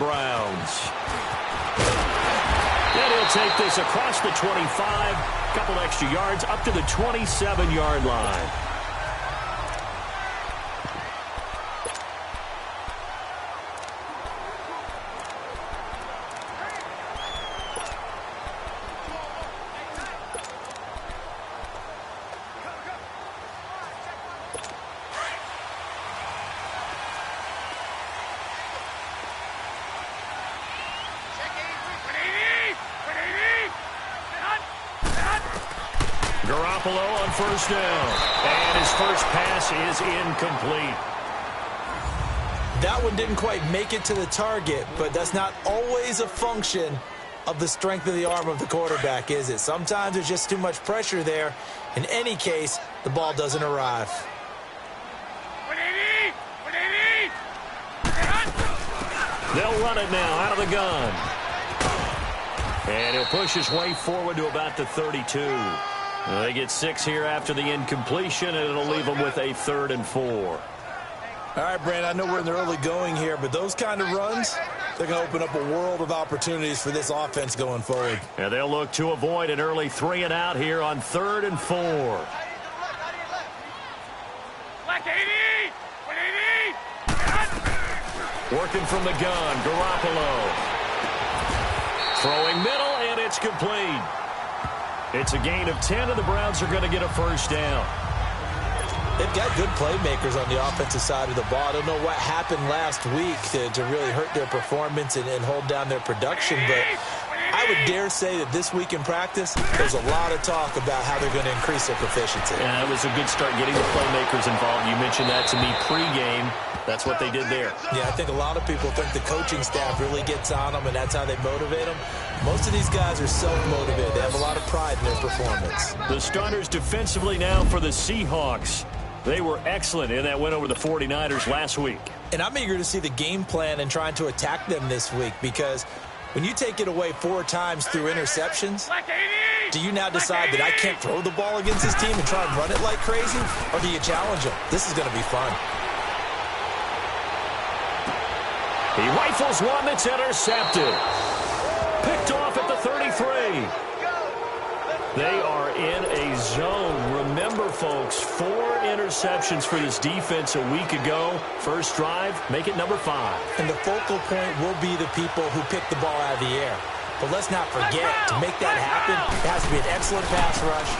Browns. And he'll take this across the 25, a couple extra yards up to the 27-yard line. Garoppolo on first down. And his first pass is incomplete. That one didn't quite make it to the target, but that's not always a function of the strength of the arm of the quarterback, is it? Sometimes there's just too much pressure there. In any case, the ball doesn't arrive. They'll run it now out of the gun. And he'll push his way forward to about the 32. They get 6 here after the incompletion, and it'll leave them with a 3rd and 4. All right, Brand, I know we're in the early going here, but those kind of runs, they're going to open up a world of opportunities for this offense going forward. And they'll look to avoid an early 3 and out here on 3rd and 4. Working from the gun, Garoppolo. Throwing middle, and it's complete. It's a gain of 10, and the Browns are going to get a first down. They've got good playmakers on the offensive side of the ball. I don't know what happened last week to really hurt their performance and hold down their production, but I would dare say that this week in practice, there's a lot of talk about how they're going to increase their proficiency. Yeah, it was a good start getting the playmakers involved. You mentioned that to me pregame. That's what they did there. Yeah, I think a lot of people think the coaching staff really gets on them, and that's how they motivate them. Most of these guys are self-motivated. They have a lot of pride in their performance. The starters defensively now for the Seahawks. They were excellent in that win over the 49ers last week. And I'm eager to see the game plan and trying to attack them this week, because when you take it away 4 times through interceptions, do you now decide that I can't throw the ball against this team and try and run it like crazy? Or do you challenge them? This is going to be fun. He rifles one that's intercepted. Picked off at the 33. They are in a zone. Remember, folks, 4 interceptions for this defense a week ago. First drive, make it number 5. And the focal point will be the people who pick the ball out of the air. But let's not forget, to make that happen, it has to be an excellent pass rush,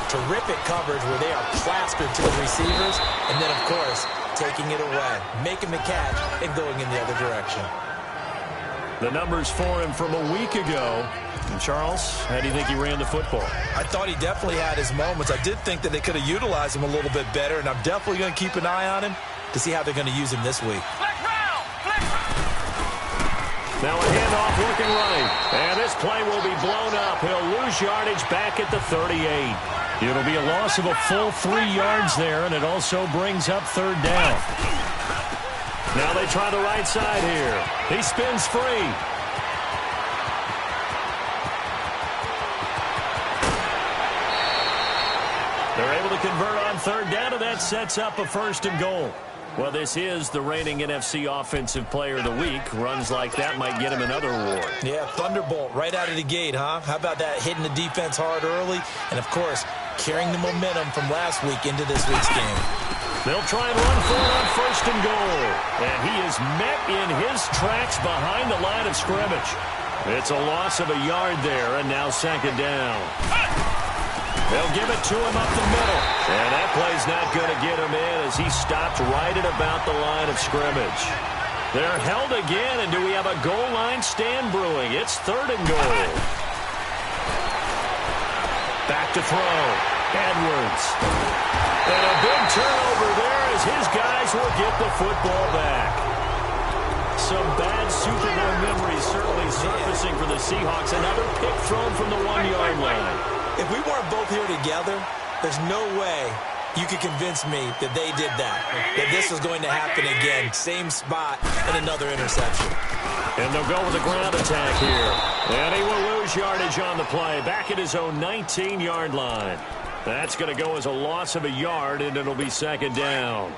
terrific coverage where they are plastered to the receivers, and then, of course, taking it away, making the catch, and going in the other direction. The numbers for him from a week ago. And Charles, how do you think he ran the football? I thought he definitely had his moments. I did think that they could have utilized him a little bit better, and I'm definitely going to keep an eye on him to see how they're going to use him this week. Now a handoff looking right. And this play will be blown up. He'll lose yardage back at the 38. It'll be a loss of a full 3 yards there, and it also brings up 3rd down. Now they try the right side here. He spins free. They're able to convert on 3rd down, and that sets up a 1st and goal. Well, this is the reigning NFC Offensive Player of the Week. Runs like that might get him another award. Yeah, Thunderbolt right out of the gate, huh? How about that, hitting the defense hard early? And, of course, carrying the momentum from last week into this week's game. They'll try and run for it on 1st and goal. And he is met in his tracks behind the line of scrimmage. It's a loss of a yard there, and now 2nd down. They'll give it to him up the middle. And that play's not going to get him in as he stopped right at about the line of scrimmage. They're held again, and do we have a goal line stand brewing? It's 3rd and goal. Back to throw. Edwards. And a big turnover there as his guys will get the football back. Some bad Super Bowl memories certainly surfacing for the Seahawks. Another pick thrown from the 1-yard line. If we weren't both here together, there's no way you could convince me that they did that this was going to happen again. Same spot and another interception. And they'll go with a ground attack here. And he will lose yardage on the play. Back at his own 19-yard line. That's going to go as a loss of a yard, and it'll be 2nd down.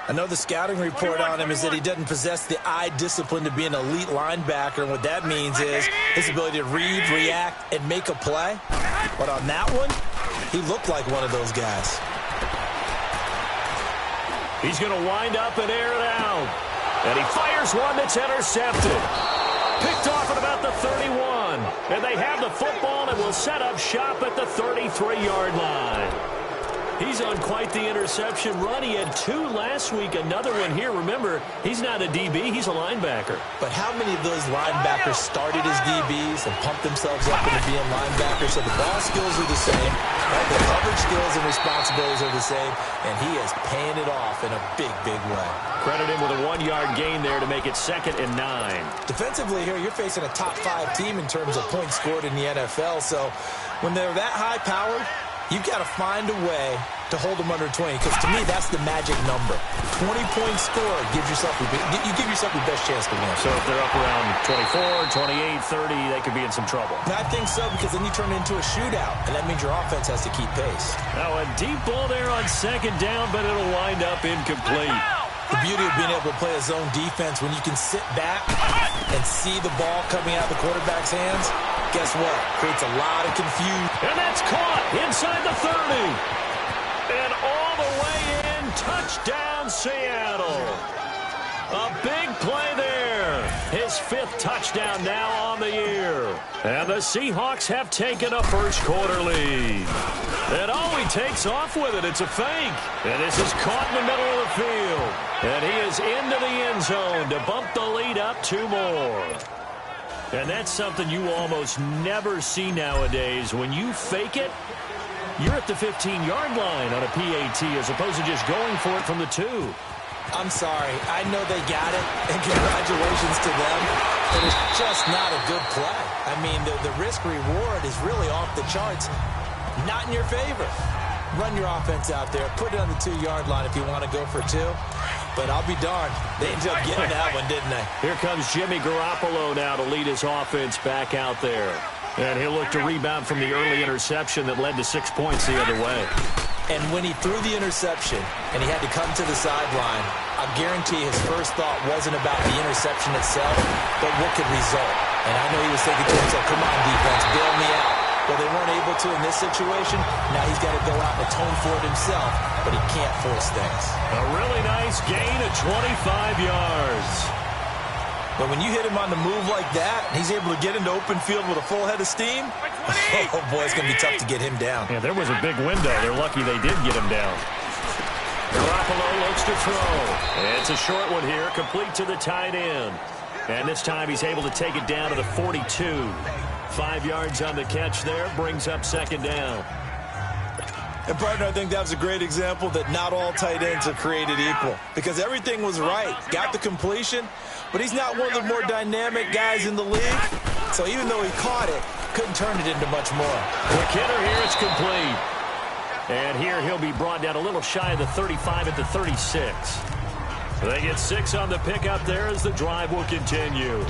I know the scouting report on him is that he doesn't possess the eye discipline to be an elite linebacker, and what that means is his ability to read, react, and make a play. But on that one, he looked like one of those guys. He's going to wind up and air it out. And he fires one that's intercepted. Picked off at about the 31. And they have the football and will set up shop at the 33-yard line. He's on quite the interception run. He had 2 last week, another one here. Remember, he's not a DB, he's a linebacker. But how many of those linebackers started as DBs and pumped themselves up into being linebackers? So the ball skills are the same, right? The coverage skills and responsibilities are the same, and he is paying it off in a big, big way. Credit him with a 1-yard gain there to make it 2nd and 9. Defensively here, you're facing a top 5 team in terms of points scored in the NFL. So when they're that high-powered, you've got to find a way to hold them under 20, because to me, that's the magic number. 20-point score gives yourself you give yourself your best chance to win. So if they're up around 24, 28, 30, they could be in some trouble. I think so, because then you turn it into a shootout, and that means your offense has to keep pace. Now a deep ball there on 2nd down, but it'll wind up incomplete. The beauty of being able to play a zone defense when you can sit back and see the ball coming out of the quarterback's hands, guess what? Creates a lot of confusion. And that's caught inside the 30. And all the way in, touchdown Seattle. A big play there. His 5th touchdown now on the year. And the Seahawks have taken a first-quarter lead. And he takes off with it. It's a fake. And this is caught in the middle of the field. And he is into the end zone to bump the lead up 2 more. And that's something you almost never see nowadays. When you fake it, you're at the 15-yard line on a PAT as opposed to just going for it from the 2. I'm sorry. I know they got it, and congratulations to them, but it's just not a good play. I mean, the risk-reward is really off the charts. Not in your favor. Run your offense out there. Put it on the 2-yard line if you want to go for 2. But I'll be darned. They ended up getting that one, didn't they? Here comes Jimmy Garoppolo now to lead his offense back out there. And he'll look to rebound from the early interception that led to 6 points the other way. And when he threw the interception and he had to come to the sideline, I guarantee his first thought wasn't about the interception itself, but what could result. And I know he was thinking to himself, come on, defense, bail me out. Well, they weren't able to in this situation. Now he's got to go out and atone for it himself, but he can't force things. A really nice gain of 25 yards. But when you hit him on the move like that, and he's able to get into open field with a full head of steam, oh, boy, it's going to be tough to get him down. Yeah, there was a big window. They're lucky they did get him down. Garoppolo looks to throw. It's a short one here, complete to the tight end. And this time he's able to take it down to the 42. 5 yards on the catch there, brings up 2nd down. And, partner, I think that was a great example that not all tight ends are created equal, because everything was right. Got the completion, but he's not one of the more dynamic guys in the league. So even though he caught it, couldn't turn it into much more. McKinnon here, it's complete. And here he'll be brought down a little shy of the 35 at the 36. They get 6 on the pickup there as the drive will continue.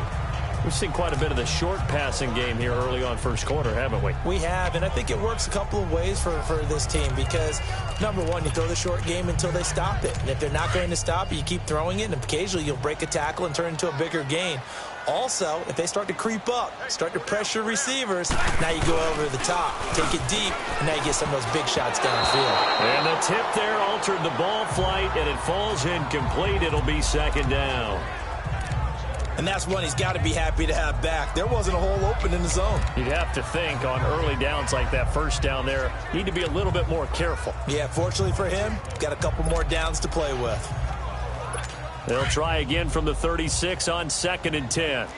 We've seen quite a bit of the short passing game here early on first quarter, haven't we? We have, and I think it works a couple of ways for this team because, number one, you throw the short game until they stop it. And if they're not going to stop it, you keep throwing it, and occasionally you'll break a tackle and turn it into a bigger gain. Also, if they start to creep up, start to pressure receivers, now you go over the top, take it deep, and now you get some of those big shots downfield. And the tip there altered the ball flight, and it falls incomplete. It'll be 2nd down. And that's one he's got to be happy to have back. There wasn't a hole open in the zone. You'd have to think on early downs like that, first down there, need to be a little bit more careful. Yeah, fortunately for him, got a couple more downs to play with. They'll try again from the 36 on 2nd and 10.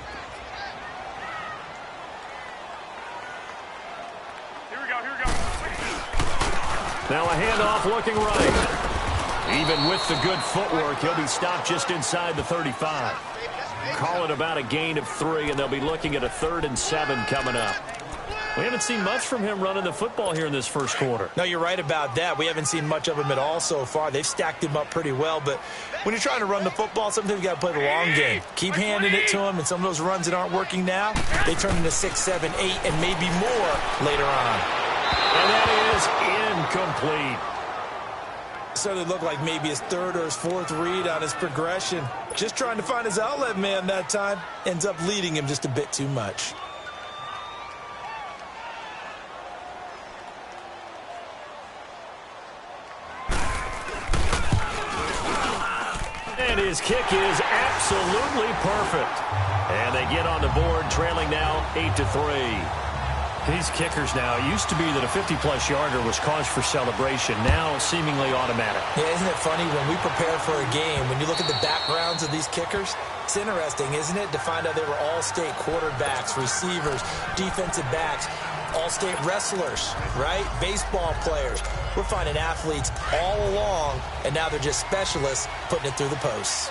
Here we go. Now a handoff looking right. Even with the good footwork, he'll be stopped just inside the 35. Call it about a gain of 3, and they'll be looking at a 3rd and 7 coming up. We haven't seen much from him running the football here in this first quarter. No, you're right about that. We haven't seen much of him at all so far. They've stacked him up pretty well, but when you're trying to run the football, sometimes you got to play the long game. Keep handing it to him, and some of those runs that aren't working now, they turn into 6, 7, 8, and maybe more later on. And that is incomplete. Certainly looked like maybe his third or his fourth read on his progression. Just trying to find his outlet man that time. Ends up leading him just a bit too much. And his kick is absolutely perfect. And they get on the board, trailing now 8-3. These kickers now, it used to be that a 50-plus yarder was cause for celebration. Now seemingly automatic. Yeah, isn't it funny when we prepare for a game, when you look at the backgrounds of these kickers, it's interesting, isn't it, to find out they were all-state quarterbacks, receivers, defensive backs, all-state wrestlers, right? Baseball players. We're finding athletes all along, and now they're just specialists putting it through the posts.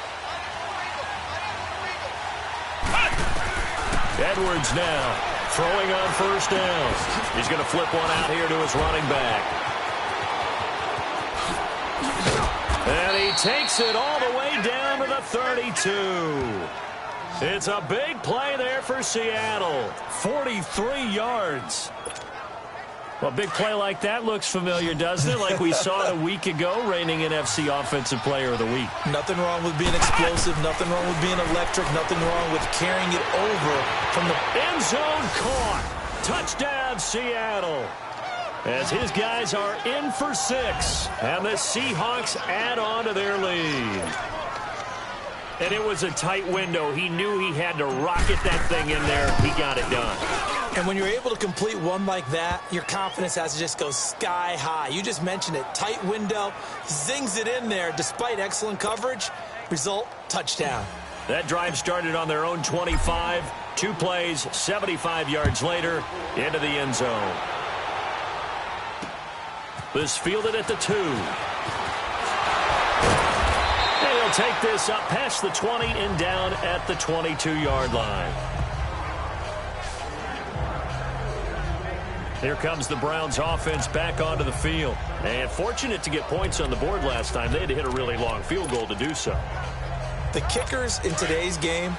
Edwards now throwing on first down. He's going to flip one out here to his running back. And he takes it all the way down to the 32. It's a big play there for Seattle. 43 yards. Well, a big play like that looks familiar, doesn't it? Like we saw it a week ago, reigning NFC Offensive Player of the Week. Nothing wrong with being explosive. Nothing wrong with being electric. Nothing wrong with carrying it over from the end zone. Caught. Touchdown, Seattle. As his guys are in for 6. And the Seahawks add on to their lead. And it was a tight window. He knew he had to rocket that thing in there. He got it done. And when you're able to complete one like that, your confidence has to just go sky high. You just mentioned it. Tight window, zings it in there despite excellent coverage. Result, touchdown. That drive started on their own 25. 2 plays, 75 yards later, into the end zone. This fielded at the 2. And he'll take this up past the 20 and down at the 22-yard line. Here comes the Browns offense back onto the field. And fortunate to get points on the board last time. They had to hit a really long field goal to do so. The kickers in today's game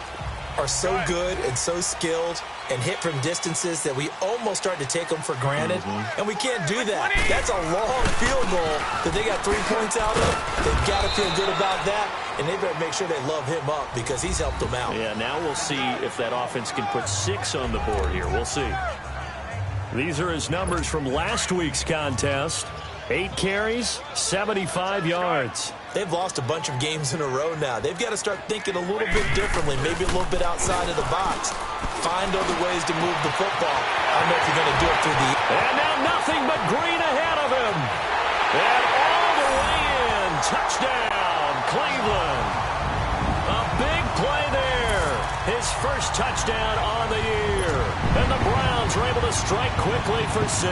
are so good and so skilled and hit from distances that we almost start to take them for granted. And we can't do that. That's a long field goal that they got 3 points out of. They've got to feel good about that. And they better make sure they love him up because he's helped them out. Yeah, now we'll see if that offense can put 6 on the board here. We'll see. These are his numbers from last week's contest. 8 carries, 75 yards. They've lost a bunch of games in a row now. They've got to start thinking a little bit differently, maybe a little bit outside of the box. Find other ways to move the football. I don't know if you're going to do it through the... And now nothing but green ahead of him. And all the way in. Touchdown, Cleveland. A big play there. His first touchdown on the year. And the Browns are able to strike quickly for 6.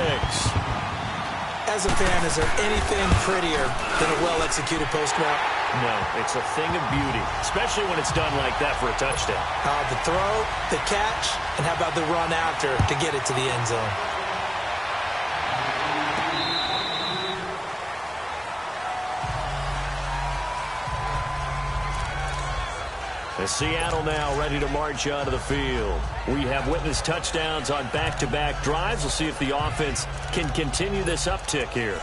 As a fan, is there anything prettier than a well-executed post route? No, it's a thing of beauty, especially when it's done like that for a touchdown. The throw, the catch, and how about the run after to get it to the end zone? As Seattle now ready to march onto the field. We have witnessed touchdowns on back-to-back drives. We'll see if the offense can continue this uptick here.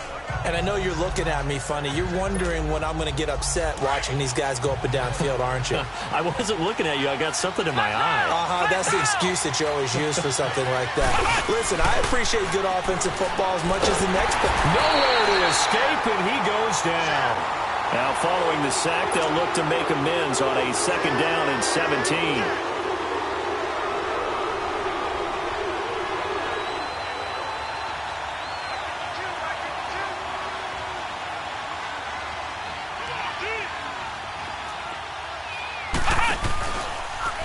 And I know you're looking at me funny. You're wondering when I'm going to get upset watching these guys go up and down field, aren't you? I wasn't looking at you. I got something in my eye. That's the excuse that you always use for something like that. Listen, I appreciate good offensive football as much as the next play. Nowhere to escape, and he goes down. Now, following the sack, they'll look to make amends on a 2nd down and 17.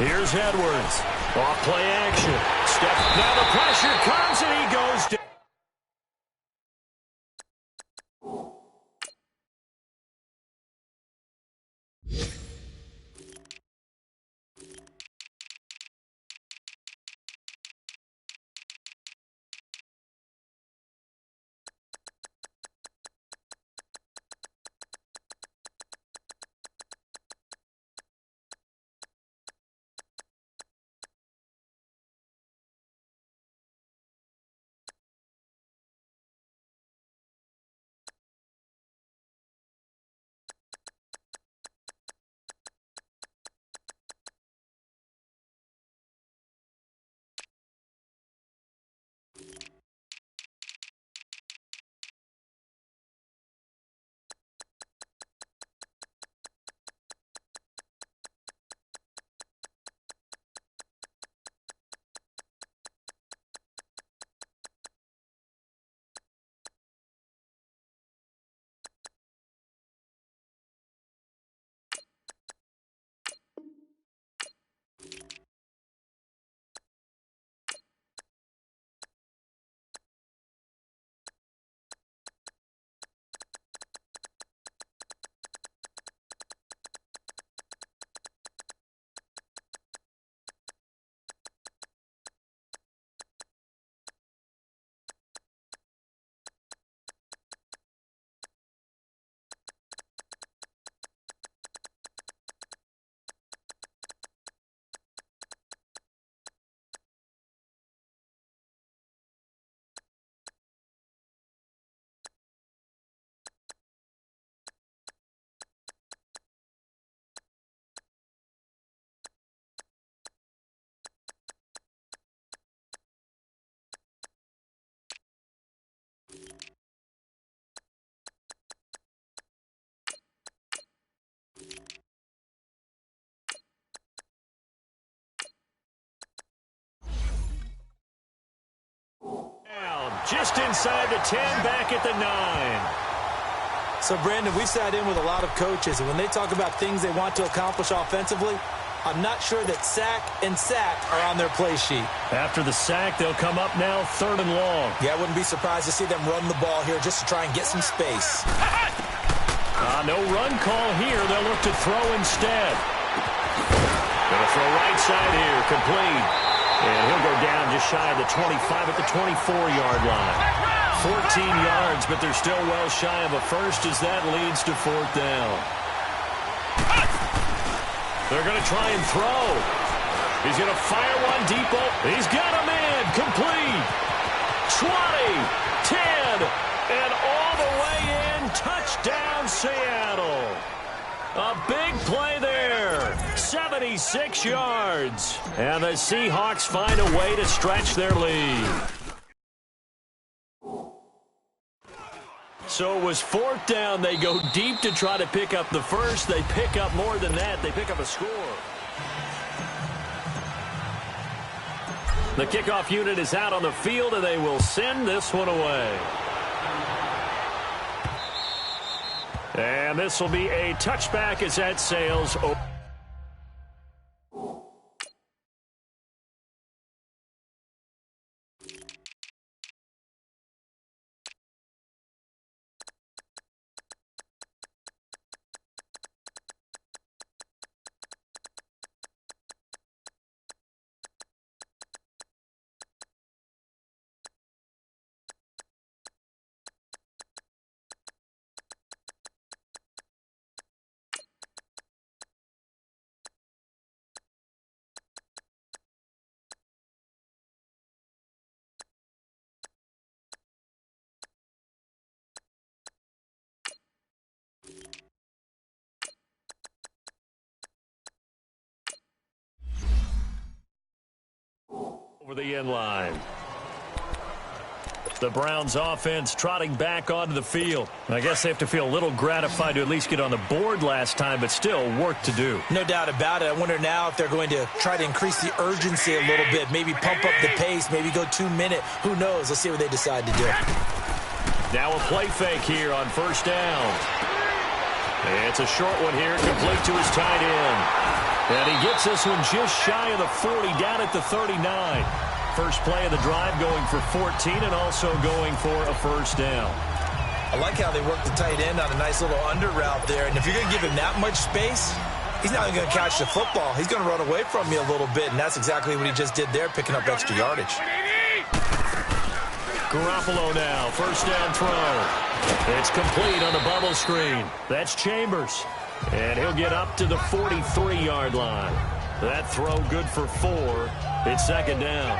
Here's Edwards. Off play action. Now the pressure comes, and he goes down. just inside the 10, back at the 9. So, Brandon, we've sat in with a lot of coaches, and when they talk about things they want to accomplish offensively, I'm not sure that sack and sack are on their play sheet. After the sack, they'll come up now 3rd and long. Yeah, I wouldn't be surprised to see them run the ball here just to try and get some space. No run call here. They'll look to throw instead. Going to throw right side here, complete. And he'll go down just shy of the 25 at the 24-yard line. 14 yards, but they're still well shy of a first as that leads to 4th down. They're going to try and throw. He's going to fire one deep. He's got him in. Complete. 20, 10, and all the way in. Touchdown, Seattle. A big play there. 76 yards. And the Seahawks find a way to stretch their lead. So it was 4th down. They go deep to try to pick up the first. They pick up more than that. They pick up a score. The kickoff unit is out on the field, and they will send this one away. And this will be a touchback as that sails over. Over the end line. The Browns offense trotting back onto the field. I guess they have to feel a little gratified to at least get on the board last time, but still work to do. No doubt about it. I wonder now if they're going to try to increase the urgency a little bit, maybe pump up the pace, maybe go 2-minute. Who knows? Let's see what they decide to do. Now a play fake here on 1st down. It's a short one here, complete to his tight end. And he gets this one just shy of the 40, down at the 39. First play of the drive going for 14 and also going for a 1st down. I like how they work the tight end on a nice little under route there. And if you're going to give him that much space, he's not even going to catch the football. He's going to run away from you a little bit, and that's exactly what he just did there, picking up extra yardage. Garoppolo now, 1st down throw. It's complete on the bubble screen. That's Chambers. And he'll get up to the 43-yard line. That throw good for 4. It's 2nd down.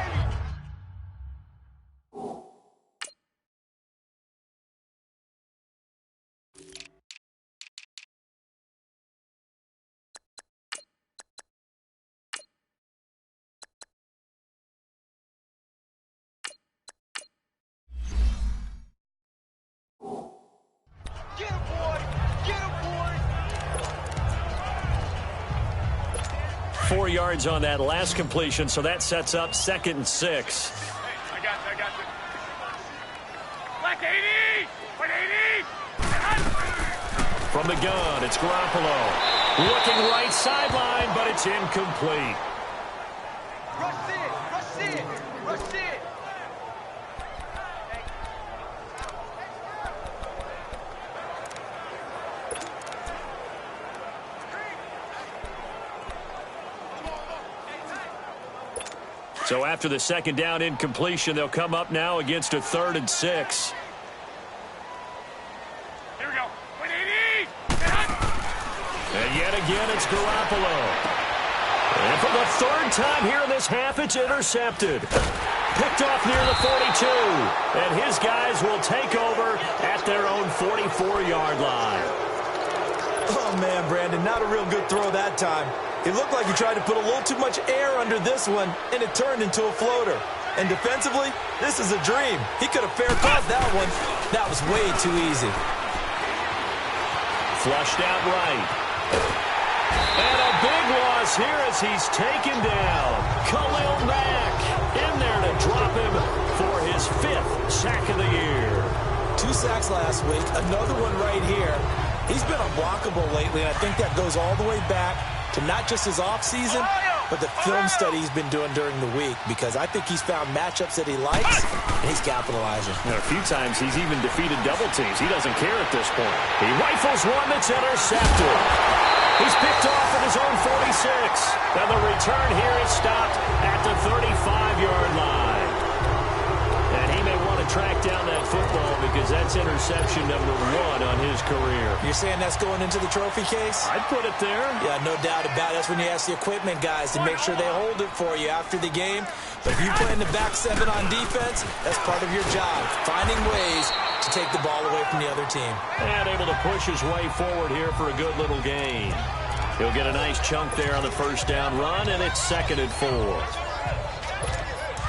Get him, boy! Get him, boy! 4 yards on that last completion, so that sets up 2nd and 6. I got you. Black 80! 180! From the gun, it's Garoppolo. Looking right sideline, but it's incomplete. Rush it! So after the 2nd down incompletion, they'll come up now against a 3rd and 6. Here we go. 180! And yet again, it's Garoppolo. And for the 3rd time here in this half, it's intercepted. Picked off near the 42. And his guys will take over at their own 44-yard line. Oh, man, Brandon, not a real good throw that time. It looked like he tried to put a little too much air under this one, and it turned into a floater. And defensively, this is a dream. He could have fair caught that one. That was way too easy. Flushed out right. And a big loss here as he's taken down. Khalil Mack in there to drop him for his 5th sack of the year. 2 sacks last week, another one right here. He's been unblockable lately, and I think that goes all the way back to not just his offseason, but the film study he's been doing during the week, because I think he's found matchups that he likes, and he's capitalizing. And a few times he's even defeated double teams. He doesn't care at this point. He rifles one that's intercepted. He's picked off at his own 46. And the return here is stopped at the 35-yard line. And he may want to track down that football because that's interception number 1 on his career. You're saying that's going into the trophy case? I'd put it there. Yeah, no doubt about it. That's when you ask the equipment guys to make sure they hold it for you after the game. But if you play in the back 7 on defense, that's part of your job, finding ways to take the ball away from the other team. And able to push his way forward here for a good little gain. He'll get a nice chunk there on the first down run, and it's 2nd and 4.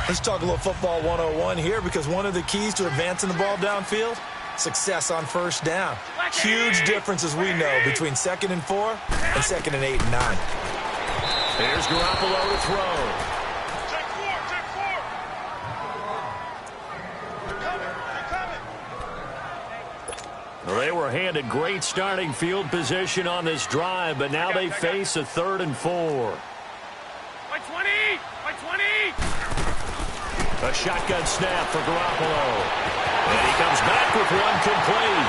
Let's talk a little football 101 here, because one of the keys to advancing the ball downfield, success on first down. Huge difference, as we know, between 2nd and 4 and 2nd and 8 and 9. Here's Garoppolo to throw. Check 4, check 4. They're coming. Well, they were handed great starting field position on this drive, but now they face a 3rd and 4. By 20, by 20. A shotgun snap for Garoppolo. And he comes back with one complete.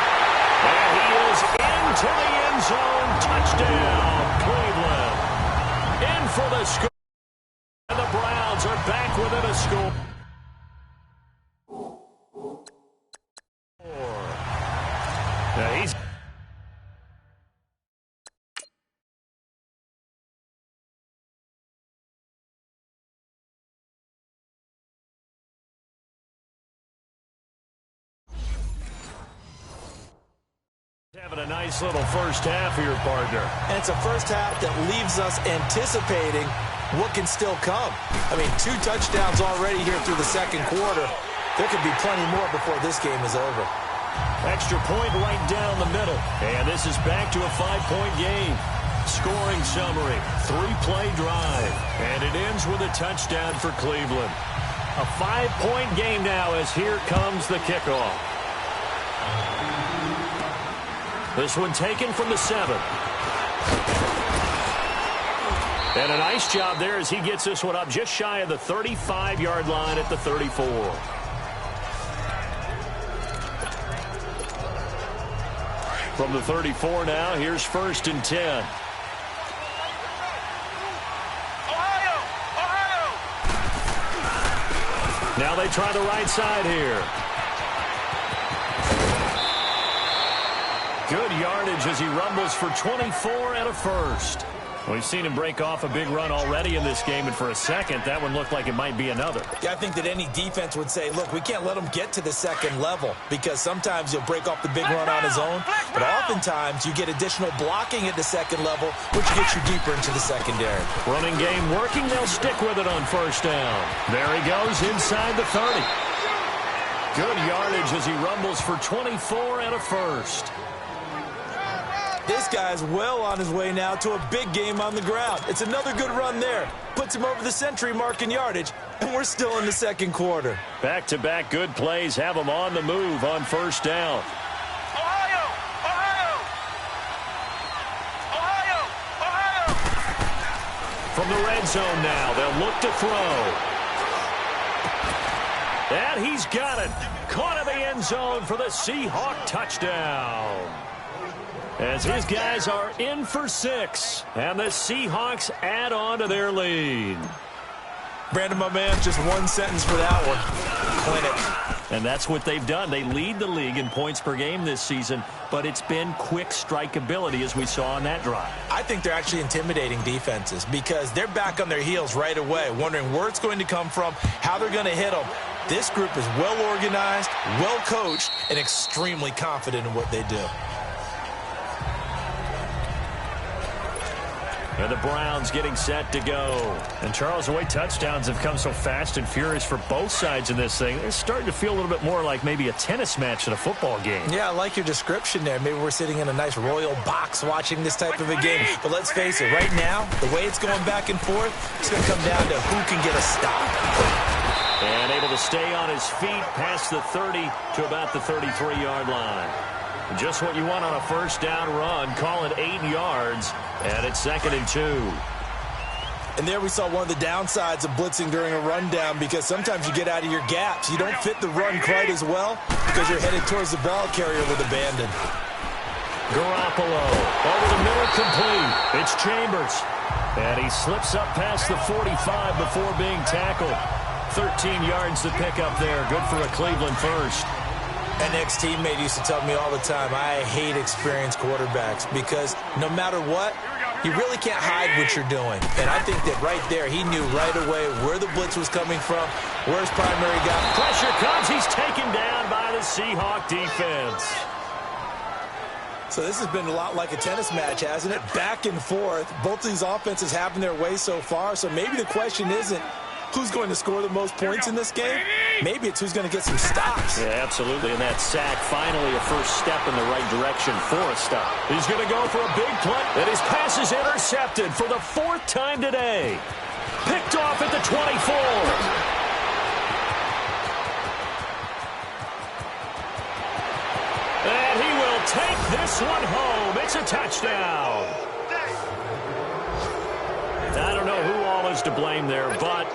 And he is into the end zone. Touchdown, Cleveland. In for the score. And the Browns are back within a score. Now he's... having a nice little first half here, partner. And it's a first half that leaves us anticipating what can still come. I mean, 2 touchdowns already here through the 2nd quarter. There could be plenty more before this game is over. Extra point right down the middle. And this is back to a 5-point game. Scoring summary, 3-play drive. And it ends with a touchdown for Cleveland. A 5-point game now as here comes the kickoff. This one taken from the 7. And a nice job there as he gets this one up just shy of the 35-yard line at the 34. From the 34 now, here's 1st and 10. Ohio! Now they try the right side here. Good yardage as he rumbles for 24 and a first. We've seen him break off a big run already in this game, and for a second, that one looked like it might be another. Yeah, I think that any defense would say, look, we can't let him get to the 2nd level, because sometimes he'll break off the big run on his own, but oftentimes you get additional blocking at the 2nd level, which gets you deeper into the secondary. Running game working. They'll stick with it on first down. There he goes inside the 30. Good yardage as he rumbles for 24 and a first. This guy's well on his way now to a big game on the ground. It's another good run there. Puts him over the century mark in yardage, and we're still in the 2nd quarter. Back-to-back good plays have him on the move on first down. Ohio! From the red zone now, they'll look to throw. And he's got it. Caught in the end zone for the Seahawk touchdown. As his guys are in for 6, and the Seahawks add on to their lead. Brandon, my man, just one sentence for that one. Clinic. And that's what they've done. They lead the league in points per game this season, but it's been quick strikeability as we saw on that drive. I think they're actually intimidating defenses because they're back on their heels right away, wondering where it's going to come from, how they're going to hit them. This group is well organized, well coached, and extremely confident in what they do. And the Browns getting set to go. And Charles, the way touchdowns have come so fast and furious for both sides in this thing, it's starting to feel a little bit more like maybe a tennis match than a football game. Yeah, I like your description there. Maybe we're sitting in a nice royal box watching this type of a game. But let's face it, right now, the way it's going back and forth, it's going to come down to who can get a stop. And able to stay on his feet past the 30 to about the 33-yard line. Just what you want on a first down run. Call it 8 yards, and it's 2nd and 2. And there we saw one of the downsides of blitzing during a rundown, because sometimes you get out of your gaps. You don't fit the run quite as well because you're headed towards the ball carrier with abandon. Garoppolo over the middle, complete. It's Chambers. And he slips up past the 45 before being tackled. 13 yards to pick up there. Good for a Cleveland first. An ex-teammate used to tell me all the time, I hate experienced quarterbacks because no matter what, you really can't hide what you're doing. And I think that right there, he knew right away where the blitz was coming from, where his primary guy. Pressure comes. He's taken down by the Seahawk defense. So this has been a lot like a tennis match, hasn't it? Back and forth. Both of these offenses having their way so far. So maybe the question isn't who's going to score the most points in this game. Maybe it's who's going to get some stops. Yeah, absolutely. And that sack, finally a first step in the right direction for a stop. He's going to go for a big play. And his pass is intercepted for the 4th time today. Picked off at the 24. And he will take this one home. It's a touchdown. I don't know who all is to blame there, but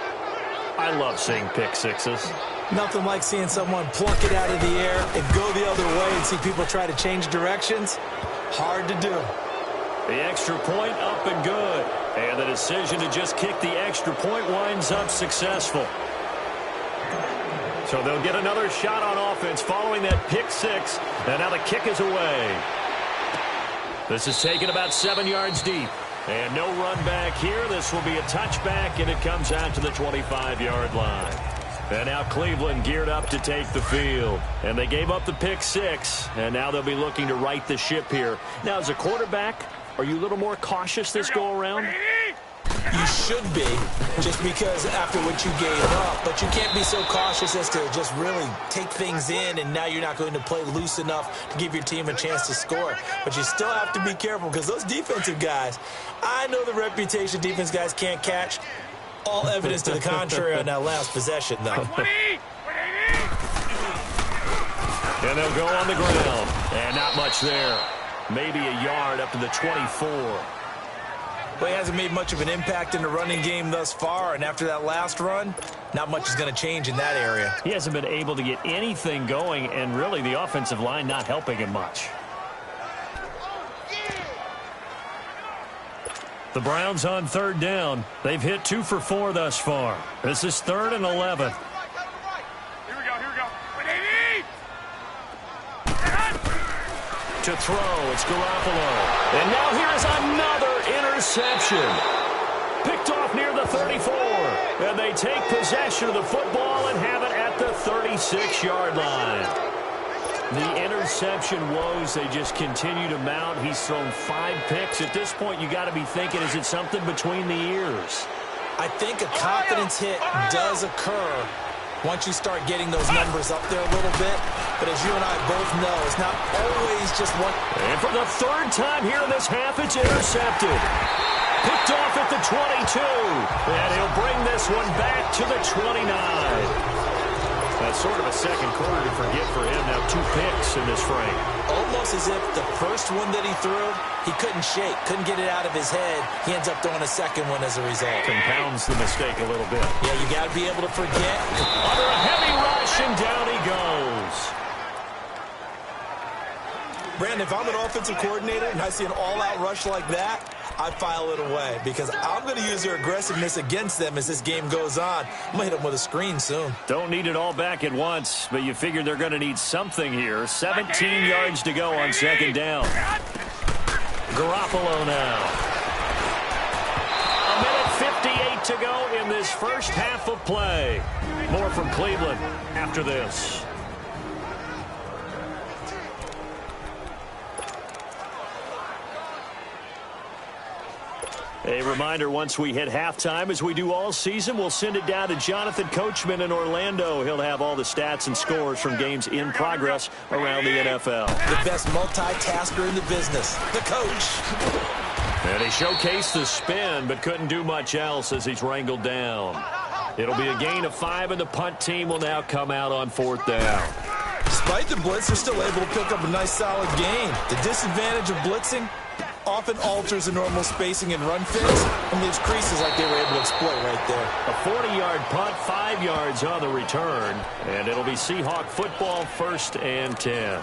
I love seeing pick sixes. Nothing like seeing someone pluck it out of the air and go the other way and see people try to change directions. Hard to do. The extra point up and good. And the decision to just kick the extra point winds up successful. So they'll get another shot on offense following that pick six. And now the kick is away. This is taken about 7 yards deep. And no run back here. This will be a touchback, and it comes out to the 25-yard line. And now Cleveland geared up to take the field. And they gave up the pick six, and now they'll be looking to right the ship here. Now, as a quarterback, are you a little more cautious this go-around? You should be, just because after what you gave up. But you can't be so cautious as to just really take things in, and now you're not going to play loose enough to give your team a chance to score. But you still have to be careful, because those defensive guys, I know the reputation defense guys can't catch. All evidence to the contrary on that last possession, though. And they'll go on the ground. And not much there. Maybe a yard up to the 24. Well, he hasn't made much of an impact in the running game thus far, and after that last run, not much is going to change in that area. He hasn't been able to get anything going, and really the offensive line not helping him much. The Browns on 3rd down. They've hit 2 for 4 thus far. This is 3rd and 11. To throw, it's Garoppolo. And now here is another interception. Picked off near the 34. And they take possession of the football and have it at the 36-yard line. The interception woes, they just continue to mount. He's thrown 5 picks. At this point, you got to be thinking, is it something between the ears? I think a confidence hit does occur once you start getting those numbers up there a little bit. But as you and I both know, it's not always just one. And for the 3rd time here in this half, it's intercepted. Picked off at the 22. And he'll bring this one back to the 29. That's sort of a second quarter to forget for him. Now 2 picks in this frame. Almost as if the first one that he threw, he couldn't shake, couldn't get it out of his head. He ends up throwing a second one as a result. Compounds the mistake a little bit. Yeah, you got to be able to forget. Under a heavy rush, and down he goes. Brandon, if I'm an offensive coordinator and I see an all-out rush like that, I file it away because I'm going to use their aggressiveness against them as this game goes on. I'm going to hit them with a screen soon. Don't need it all back at once, but you figure they're going to need something here. 17 yards to go on 2nd down. Garoppolo now. A minute 58 to go in this first half of play. More from Cleveland after this. A reminder, once we hit halftime, as we do all season, we'll send it down to Jonathan Coachman in Orlando. He'll have all the stats and scores from games in progress around the NFL. The best multitasker in the business, the coach. And he showcased the spin, but couldn't do much else as he's wrangled down. It'll be a gain of 5, and the punt team will now come out on 4th down. Despite the blitz, they're still able to pick up a nice solid gain. The disadvantage of blitzing often alters the normal spacing and run fits and leaves creases like they were able to exploit right there. A 40-yard punt, 5 yards on the return, and it'll be Seahawk football, 1st and 10.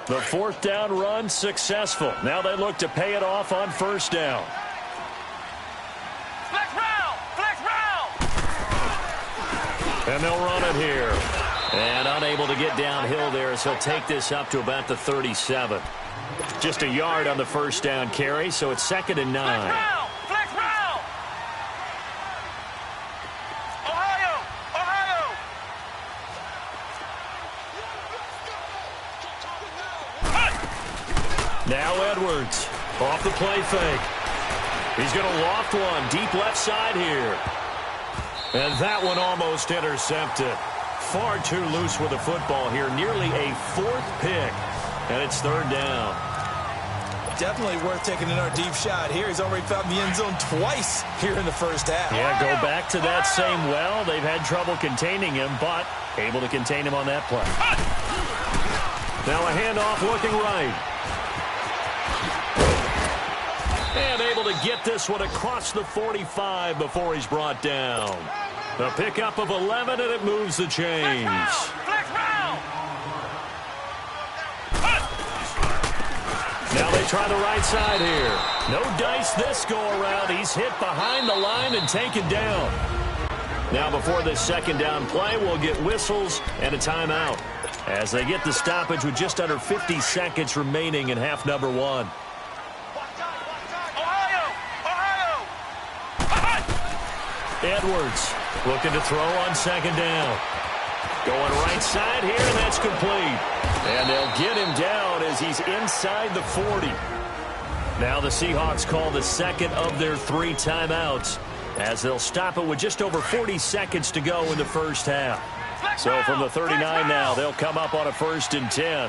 The 4th down run successful. Now they look to pay it off on 1st down. Flex round! Flex round! And they'll run it here. And unable to get downhill there, so he'll take this up to about the 37. Just a yard on the 1st down carry, so it's 2nd and 9. Flex round! Flex round! Ohio! Ohio! Now Edwards off the play fake. He's going to loft one deep left side here. And that one almost intercepted. Far too loose with the football here. Nearly a 4th pick. And it's 3rd down. Definitely worth taking another deep shot here. He's already found the end zone twice here in the 1st half. Yeah, go back to that same well. They've had trouble containing him, but able to contain him on that play. Now a handoff looking right. And able to get this one across the 45 before he's brought down. A pickup of 11, and it moves the chains. Flex round! Now they try the right side here. No dice this go-around. He's hit behind the line and taken down. Now before this 2nd down play, we'll get whistles and a timeout as they get the stoppage with just under 50 seconds remaining in half number 1. Edwards looking to throw on 2nd down. Going right side here, and that's complete. And they'll get him down as he's inside the 40. Now the Seahawks call the 2nd of their 3 timeouts as they'll stop it with just over 40 seconds to go in the 1st half. So from the 39 now, they'll come up on a 1st and 10.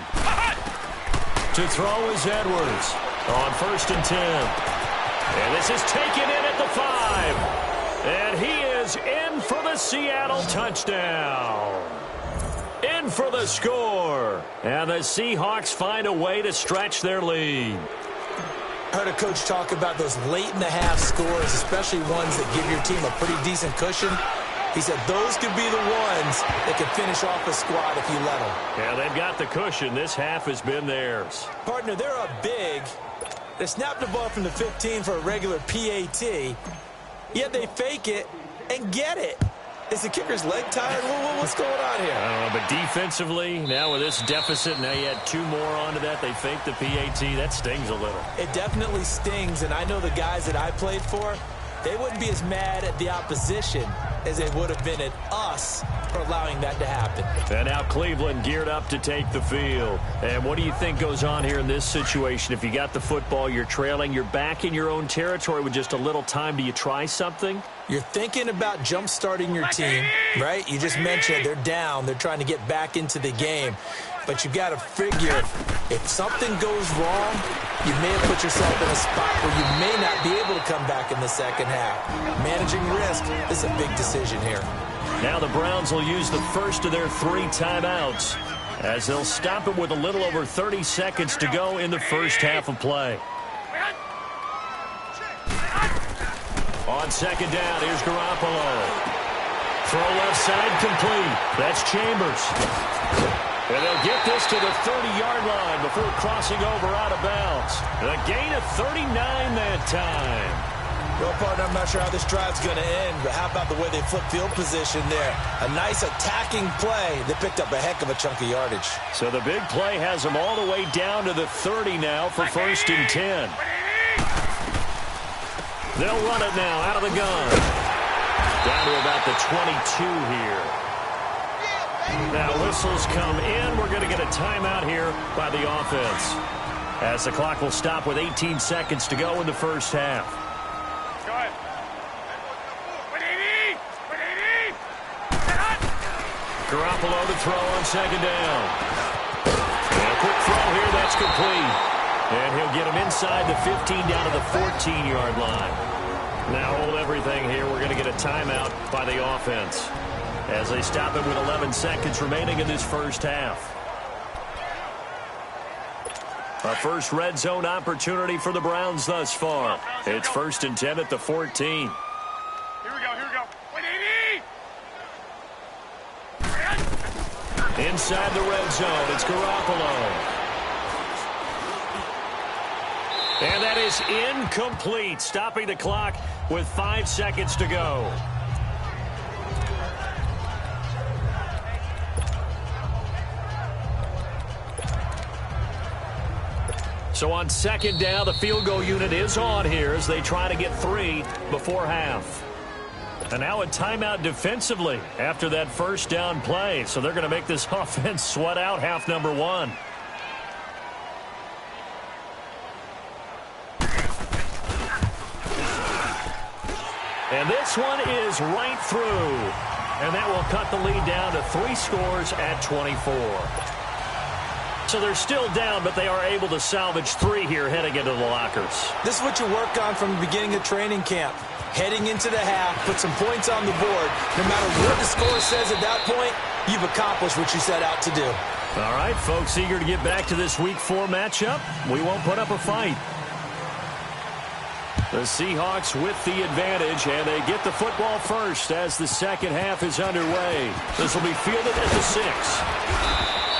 To throw is Edwards on 1st and 10. And this is taken in at the 5. And he is in for the Seattle touchdown. In for the score. And the Seahawks find a way to stretch their lead. I heard a coach talk about those late-in-the-half scores, especially ones that give your team a pretty decent cushion. He said those could be the ones that could finish off a squad if you let them. Yeah, they've got the cushion. This half has been theirs. Partner, they're up big. They snapped the ball from the 15 for a regular PAT. Yet they fake it and get it. Is the kicker's leg tired? What's going on here? I don't know, but defensively, now with this deficit, now you add 2 more onto that. They fake the PAT. That stings a little. It definitely stings, and I know the guys that I played for, they wouldn't be as mad at the opposition as they would have been at us for allowing that to happen. And now Cleveland geared up to take the field. And what do you think goes on here in this situation? If you got the football, you're trailing, you're back in your own territory with just a little time. Do you try something? You're thinking about jump-starting your team, right? You just mentioned they're down. They're trying to get back into the game. But you've got to figure if something goes wrong, you may have put yourself in a spot where you may not be able to come back in the 2nd half. Managing risk is a big decision here. Now the Browns will use the first of their 3 timeouts as they'll stop it with a little over 30 seconds to go in the 1st half of play. On 2nd down, here's Garoppolo. Throw left side complete. That's Chambers. And they'll get this to the 30-yard line before crossing over out of bounds. And a gain of 39 that time. Well, partner, I'm not sure how this drive's going to end, but how about the way they flip field position there? A nice attacking play that picked up a heck of a chunk of yardage. So the big play has them all the way down to the 30 now for 1st and 10. They'll run it now out of the gun. Down to about the 22 here. Now whistles come in. We're going to get a timeout here by the offense as the clock will stop with 18 seconds to go in the 1st half. Garoppolo to throw on 2nd down. And a quick throw here, that's complete. And he'll get him inside the 15 down to the 14-yard line. Now hold everything here. We're going to get a timeout by the offense as they stop it with 11 seconds remaining in this first half. A first red zone opportunity for the Browns thus far. It's 1st and 10 at the 14. Here we go. Wait, Inside the red zone, it's Garoppolo. And that is incomplete, stopping the clock with 5 seconds to go. So on 2nd down, the field goal unit is on here as they try to get 3 before half. And now a timeout defensively after that first down play. So they're going to make this offense sweat out half number 1. And this one is right through. And that will cut the lead down to 3 scores at 24. So they're still down, but they are able to salvage 3 here heading into the lockers. This is what you work on from the beginning of training camp. Heading into the half, put some points on the board. No matter what the score says at that point, you've accomplished what you set out to do. All right, folks, eager to get back to this Week 4 matchup. We won't put up a fight. The Seahawks with the advantage, and they get the football first as the second half is underway. This will be fielded at the 6.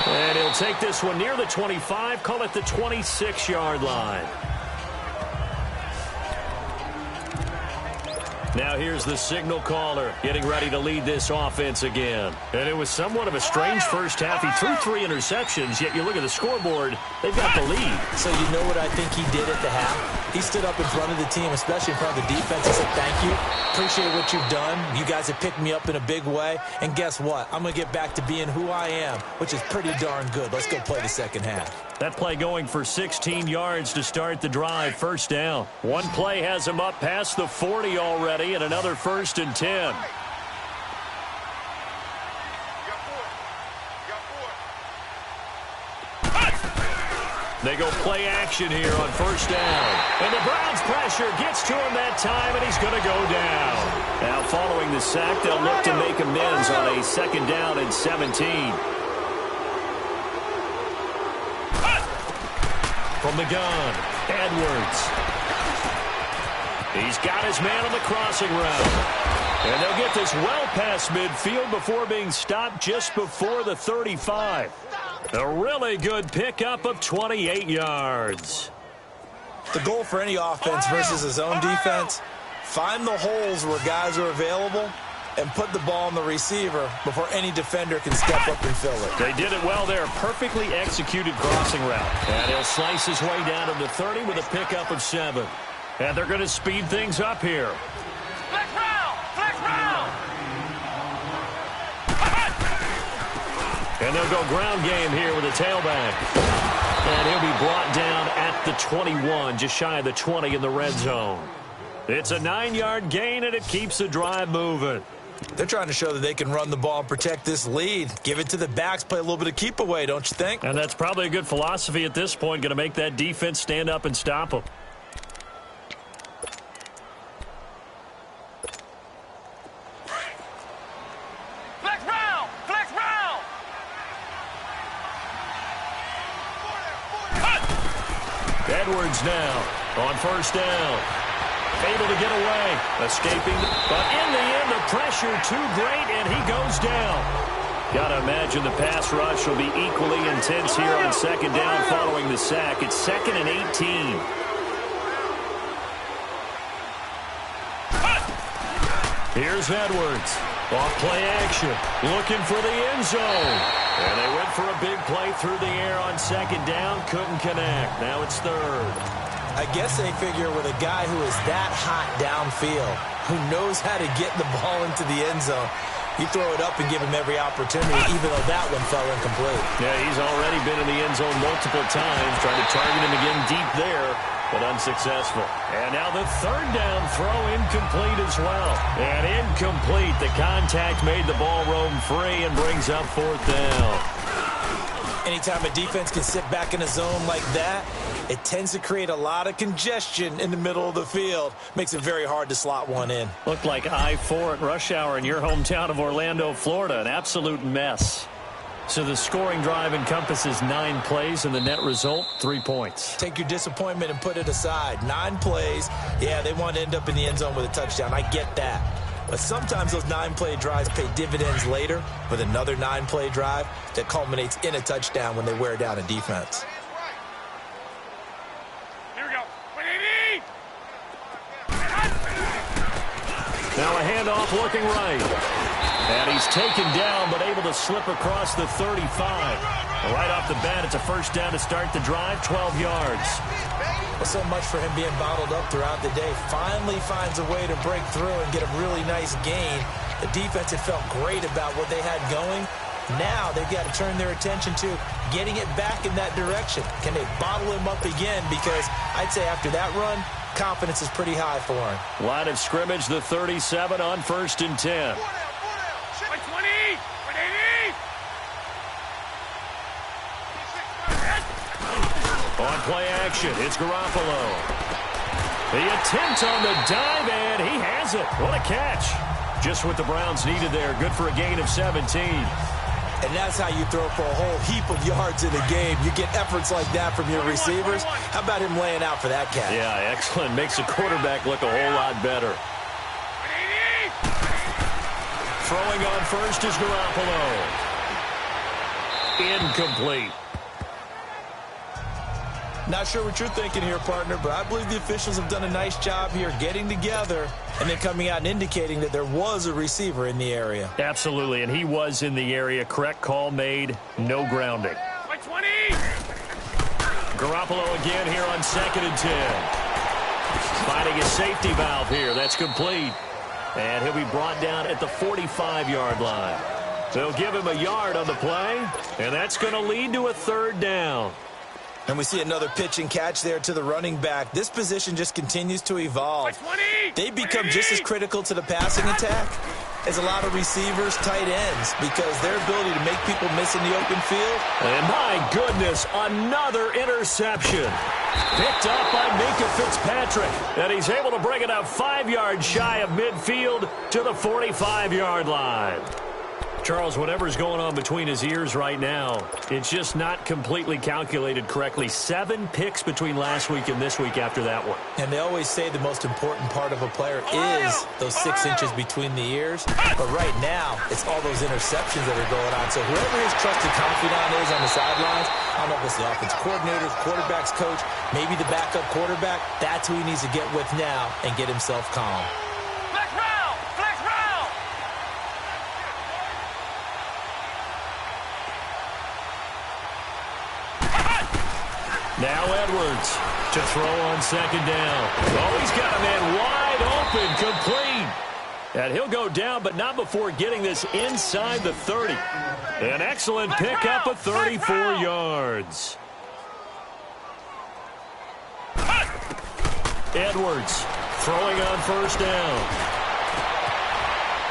And he'll take this one near the 25, call it the 26-yard line. Now here's the signal caller getting ready to lead this offense again. And it was somewhat of a strange first half. He threw 3 interceptions, yet you look at the scoreboard, they've got the lead. So you know what I think he did at the half? He stood up in front of the team, especially in front of the defense, and said, thank you. Appreciate what you've done. You guys have picked me up in a big way. And guess what? I'm going to get back to being who I am, which is pretty darn good. Let's go play the second half. That play going for 16 yards to start the drive. First down. One play has him up past the 40 already, and another 1st and 10. They go play action here on first down. And the Browns pressure gets to him that time, and he's going to go down. Now following the sack, they'll look to make amends on a 2nd down and 17. From the gun, Edwards. He's got his man on the crossing route. And they'll get this well past midfield before being stopped just before the 35. A really good pickup of 28 yards. The goal for any offense versus his own defense, find the holes where guys are available and put the ball on the receiver before any defender can step up and fill it. They did it well there. Perfectly executed crossing route. And he'll slice his way down to the 30 with a pickup of 7. And they're going to speed things up here. Flex round! Flex round! And they'll go ground game here with a tailback. And he'll be brought down at the 21, just shy of the 20 in the red zone. It's a 9-yard gain, and it keeps the drive moving. They're trying to show that they can run the ball and protect this lead. Give it to the backs, play a little bit of keep away, don't you think? And that's probably a good philosophy at this point, going to make that defense stand up and stop them. Flex round! Flex round! Edwards now on first down. Able to get away. Escaping. But in the end, the pressure too great, and he goes down. Got to imagine the pass rush will be equally intense here on 2nd down following the sack. It's 2nd and 18. Here's Edwards. Off play action. Looking for the end zone. And they went for a big play through the air on 2nd down. Couldn't connect. Now it's 3rd. I guess they figure with a guy who is that hot downfield, who knows how to get the ball into the end zone, you throw it up and give him every opportunity, even though that one fell incomplete. Yeah, he's already been in the end zone multiple times, trying to target him again deep there, but unsuccessful. And now the 3rd down throw incomplete as well. And incomplete. The contact made the ball roam free and brings up 4th down. Anytime a defense can sit back in a zone like that, it tends to create a lot of congestion in the middle of the field. Makes it very hard to slot one in. Looked like I-4 at rush hour in your hometown of Orlando, Florida. An absolute mess. So the scoring drive encompasses 9 plays, and the net result, 3 points. Take your disappointment and put it aside. 9 plays. Yeah, they want to end up in the end zone with a touchdown. I get that. But sometimes those 9-play drives pay dividends later with another 9-play drive that culminates in a touchdown when they wear down a defense. Here we go. Now a handoff looking right. And he's taken down, but able to slip across the 35. Right off the bat, it's a first down to start the drive, 12 yards. Well, so much for him being bottled up throughout the day. Finally finds a way to break through and get a really nice gain. The defense had felt great about what they had going. Now they've got to turn their attention to getting it back in that direction. Can they bottle him up again? Because I'd say after that run, confidence is pretty high for him. Line of scrimmage, the 37 on 1st and 10. On play action, it's Garoppolo. The attempt on the dive, and he has it. What a catch. Just what the Browns needed there. Good for a gain of 17. And that's how you throw for a whole heap of yards in a game. You get efforts like that from your receivers. How about him laying out for that catch? Yeah, excellent. Makes the quarterback look a whole lot better. Throwing on first is Garoppolo. Incomplete. Not sure what you're thinking here, partner, but I believe the officials have done a nice job here getting together and then coming out and indicating that there was a receiver in the area. Absolutely, and he was in the area. Correct call made. No grounding. 20. Garoppolo again here on 2nd and 10. Finding a safety valve here. That's complete. And he'll be brought down at the 45-yard line. They'll give him a yard on the play, and that's going to lead to a 3rd down. And we see another pitch and catch there to the running back. This position just continues to evolve. They become just as critical to the passing attack as a lot of receivers, tight ends, because their ability to make people miss in the open field. And my goodness, another interception. Picked up by Minka Fitzpatrick. And he's able to bring it up 5 yards shy of midfield to the 45-yard line. Charles, whatever's going on between his ears right now, it's just not completely calculated correctly. 7 picks between last week and this week after that one. And they always say the most important part of a player is those 6 inches between the ears. But right now, it's all those interceptions that are going on. So whoever his trusted confidant is on the sidelines, I don't know if it's the offensive coordinator, quarterback's coach, maybe the backup quarterback, that's who he needs to get with now and get himself calm. Now Edwards to throw on 2nd down. Oh, he's got a man wide open, complete. And he'll go down, but not before getting this inside the 30. An excellent pickup of 34 yards. Edwards throwing on 1st down.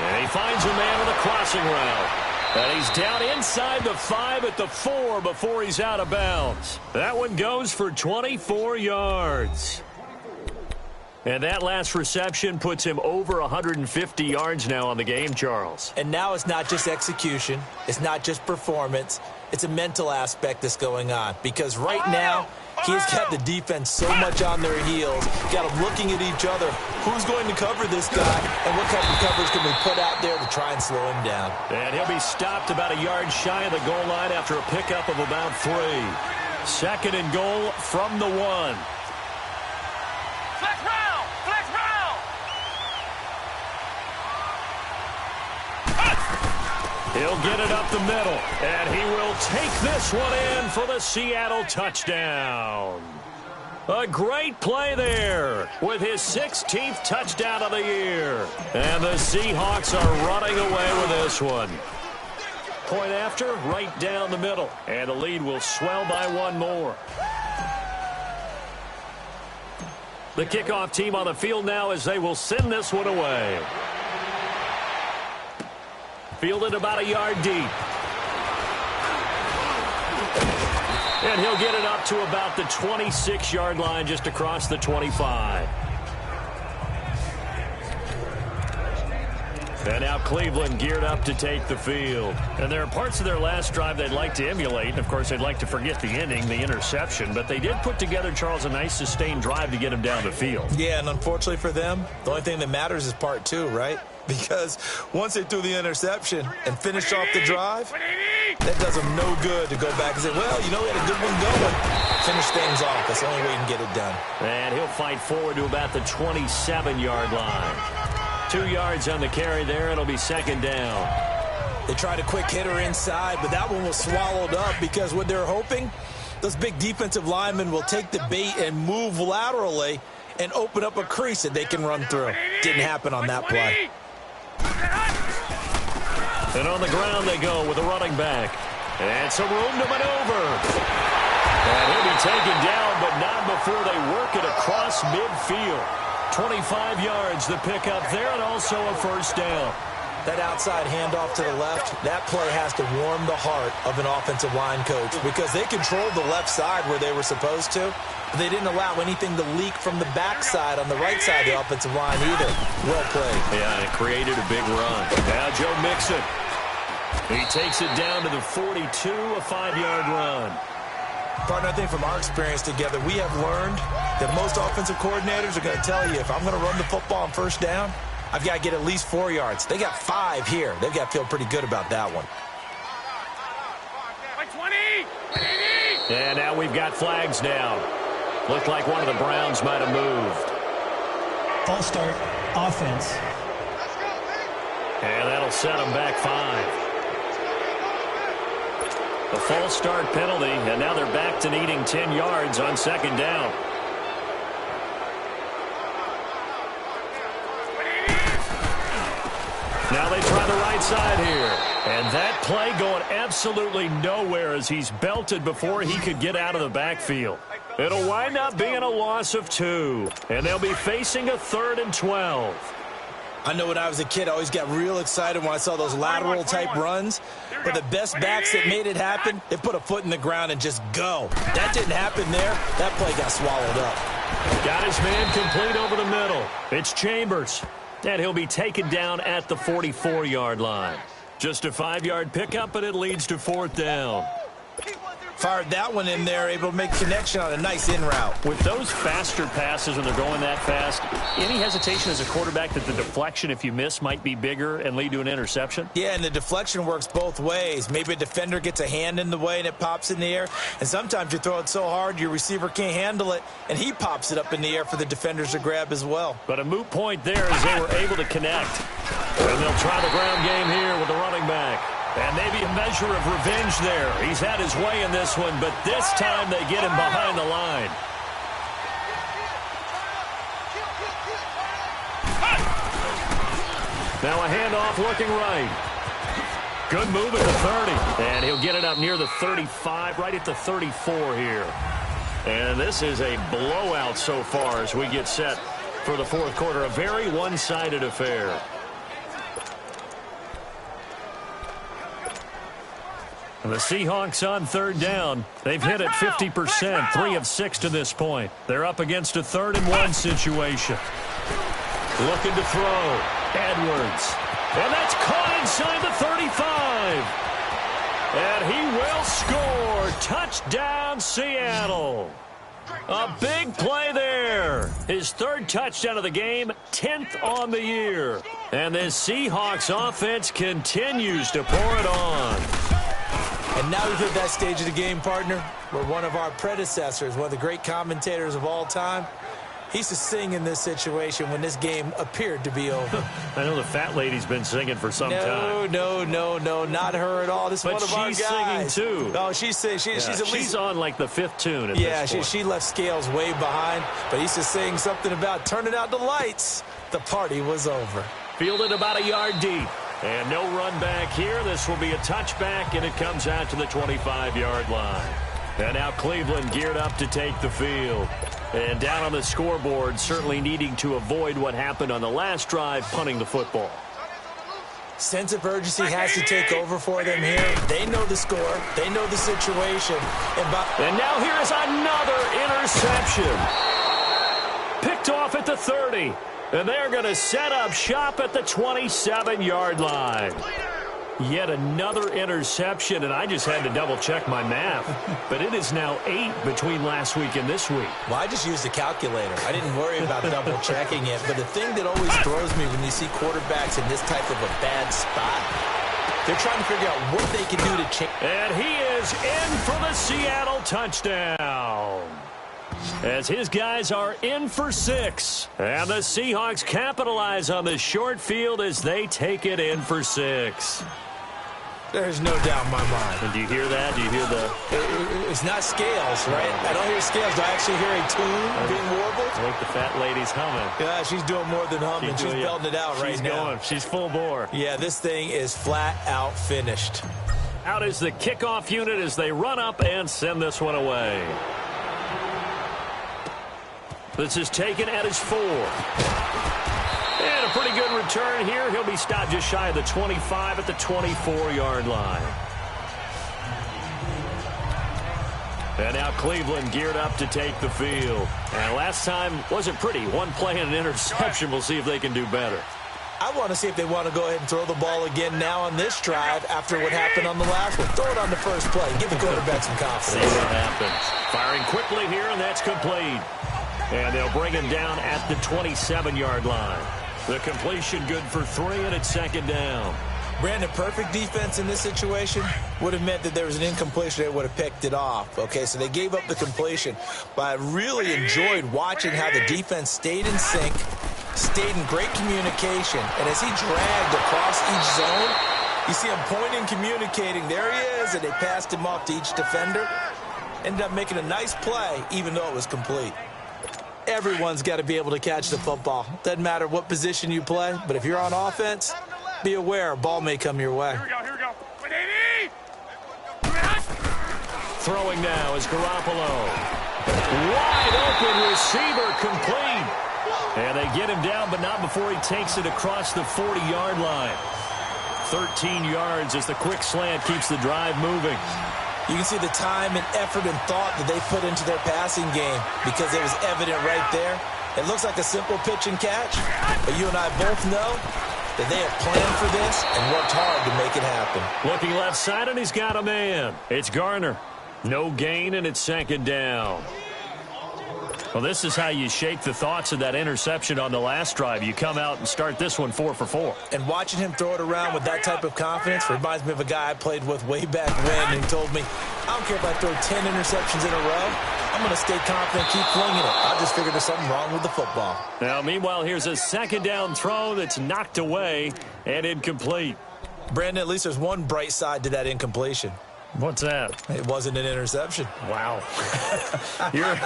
And he finds a man on the crossing route. And he's down inside the 5 at the 4 before he's out of bounds. That one goes for 24 yards. And that last reception puts him over 150 yards now on the game, Charles. And now it's not just execution. It's not just performance. It's a mental aspect that's going on. Because right now, he's got the defense so much on their heels. Got them looking at each other. Who's going to cover this guy? And what type of coverage can we put out there to try and slow him down? And he'll be stopped about a yard shy of the goal line after a pickup of about 3. 2nd and goal from the 1. Flex round! Flex round! He'll get it up the middle, and he will take this one in for the Seattle touchdown. A great play there with his 16th touchdown of the year. And the Seahawks are running away with this one. Point after, right down the middle, and the lead will swell by 1 more. The kickoff team on the field now as they will send this one away. Fielded about a yard deep. And he'll get it up to about the 26-yard line, just across the 25. And now Cleveland geared up to take the field. And there are parts of their last drive they'd like to emulate. And, of course, they'd like to forget the ending, the interception. But they did put together, Charles, a nice sustained drive to get him down the field. Yeah, and unfortunately for them, the only thing that matters is part two, right? Because once they threw the interception and finished off the drive, that does them no good to go back and say, well, you know, we had a good one going. Finish things off. That's the only way you can get it done. And he'll fight forward to about the 27-yard line. 2 yards on the carry there. It'll be second down. They tried a quick hitter inside, but that one was swallowed up because what they're hoping, those big defensive linemen will take the bait and move laterally and open up a crease that they can run through. Didn't happen on that play. And on the ground they go with a running back. And some room to maneuver. And he'll be taken down, but not before they work it across midfield. 25 yards the pickup there, and also a first down. That outside handoff to the left, that play has to warm the heart of an offensive line coach because they controlled the left side where they were supposed to, but they didn't allow anything to leak from the backside on the right side of the offensive line either. Well played. Yeah, and it created a big run. Now Joe Mixon. He takes it down to the 42, a 5-yard run. Partner, I think from our experience together, we have learned that most offensive coordinators are going to tell you, if I'm going to run the football on first down, I've got to get at least 4 yards. They got 5 here. They've got to feel pretty good about that one. And now we've got flags down. Looked like one of the Browns might have moved. False start, offense. And that'll set them back 5. A false start penalty, and now they're back to needing 10 yards on second down. Now they try the right side here. And that play going absolutely nowhere as he's belted before he could get out of the backfield. It'll wind up being a loss of 2. And they'll be facing a 3rd and 12. I know when I was a kid, I always got real excited when I saw those lateral-type runs. But the best backs that made it happen, they put a foot in the ground and just go. That didn't happen there. That play got swallowed up. Got his man complete over the middle. It's Chambers. And he'll be taken down at the 44-yard line. Just a 5-yard pickup, but it leads to 4th down. Fired that one in there, able to make connection on a nice in route. With those faster passes when they're going that fast, any hesitation as a quarterback that the deflection, if you miss, might be bigger and lead to an interception? Yeah, and the deflection works both ways. Maybe a defender gets a hand in the way and it pops in the air. And sometimes you throw it so hard your receiver can't handle it, and he pops it up in the air for the defenders to grab as well. But a moot point there as they were able to connect. And they'll try the ground game here with the running back. And maybe a measure of revenge there. He's had his way in this one, but this time they get him behind the line. Now a handoff looking right. Good move at the 30. And he'll get it up near the 35, right at the 34 here. And this is a blowout so far as we get set for the 4th quarter. A very one-sided affair. And the Seahawks on 3rd down. They've hit it 50%, 3 of 6 to this point. They're up against a 3rd and 1 situation. Looking to throw. Edwards. And that's caught inside the 35. And he will score. Touchdown, Seattle. A big play there. His 3rd touchdown of the game, 10th on the year. And this Seahawks offense continues to pour it on. And now we've hit that stage of the game, partner, where one of our predecessors, one of the great commentators of all time, he used to sing in this situation when this game appeared to be over. I know the fat lady's been singing for some time. No, not her at all. This is one of our guys. But she's singing, too. Oh, she's at least... She's on, like, the 5th tune at this point. She left Scales way behind, but he used to sing something about turning out the lights. The party was over. Fielded about a yard deep. And no run back here. This will be a touchback, and it comes out to the 25-yard line. And now Cleveland geared up to take the field. And down on the scoreboard, certainly needing to avoid what happened on the last drive, punting the football. Sense of urgency has to take over for them here. They know the score. They know the situation. And now here is another interception. Picked off at the 30. And they're going to set up shop at the 27-yard line. Yet another interception, and I just had to double-check my math. But it is now 8 between last week and this week. Well, I just used a calculator. I didn't worry about double-checking it. But the thing that always throws me when you see quarterbacks in this type of a bad spot, they're trying to figure out what they can do to change. And he is in for the Seattle touchdown. As his guys are in for 6. And the Seahawks capitalize on the short field as they take it in for 6. There's no doubt in my mind. And do you hear that? Do you hear the... It's not scales, right? I don't hear scales. Do I actually hear a tune being warbled? I think the fat lady's humming. Yeah, she's doing more than humming. She's belting it out right now. She's going. She's full bore. Yeah, this thing is flat out finished. Out is the kickoff unit as they run up and send this one away. This is taken at his 4. And a pretty good return here. He'll be stopped just shy of the 25 at the 24-yard line. And now Cleveland geared up to take the field. And last time wasn't pretty. One play and an interception. We'll see if they can do better. I want to see if they want to go ahead and throw the ball again now on this drive after what happened on the last one. Throw it on the first play. Give the quarterback some confidence. See what happens. Firing quickly here, and that's complete. And they'll bring him down at the 27-yard line. The completion good for 3, and it's second down. Brandon, perfect defense in this situation would have meant that there was an incompletion. They would have picked it off. Okay, so they gave up the completion. But I really enjoyed watching how the defense stayed in sync, stayed in great communication. And as he dragged across each zone, you see him pointing, communicating. There he is, and they passed him off to each defender. Ended up making a nice play, even though it was complete. Everyone's got to be able to catch the football. Doesn't matter what position you play, but if you're on offense, be aware a ball may come your way. Here we go. Throwing now is Garoppolo. Wide open receiver complete. And they get him down, but not before he takes it across the 40-yard line. 13 yards as the quick slant keeps the drive moving. You can see the time and effort and thought that they put into their passing game because it was evident right there. It looks like a simple pitch and catch, but you and I both know that they have planned for this and worked hard to make it happen. Looking left side, and he's got a man. It's Garner. No gain, and it's second down. Well, this is how you shake the thoughts of that interception on the last drive. You come out and start this one 4 for 4. And watching him throw it around with that type of confidence reminds me of a guy I played with way back when who told me, I don't care if I throw 10 interceptions in a row. I'm going to stay confident, keep flinging it. I just figured there's something wrong with the football. Now, meanwhile, here's a second down throw that's knocked away and incomplete. Brandon, at least there's one bright side to that incompletion. What's that? It wasn't an interception. Wow. You're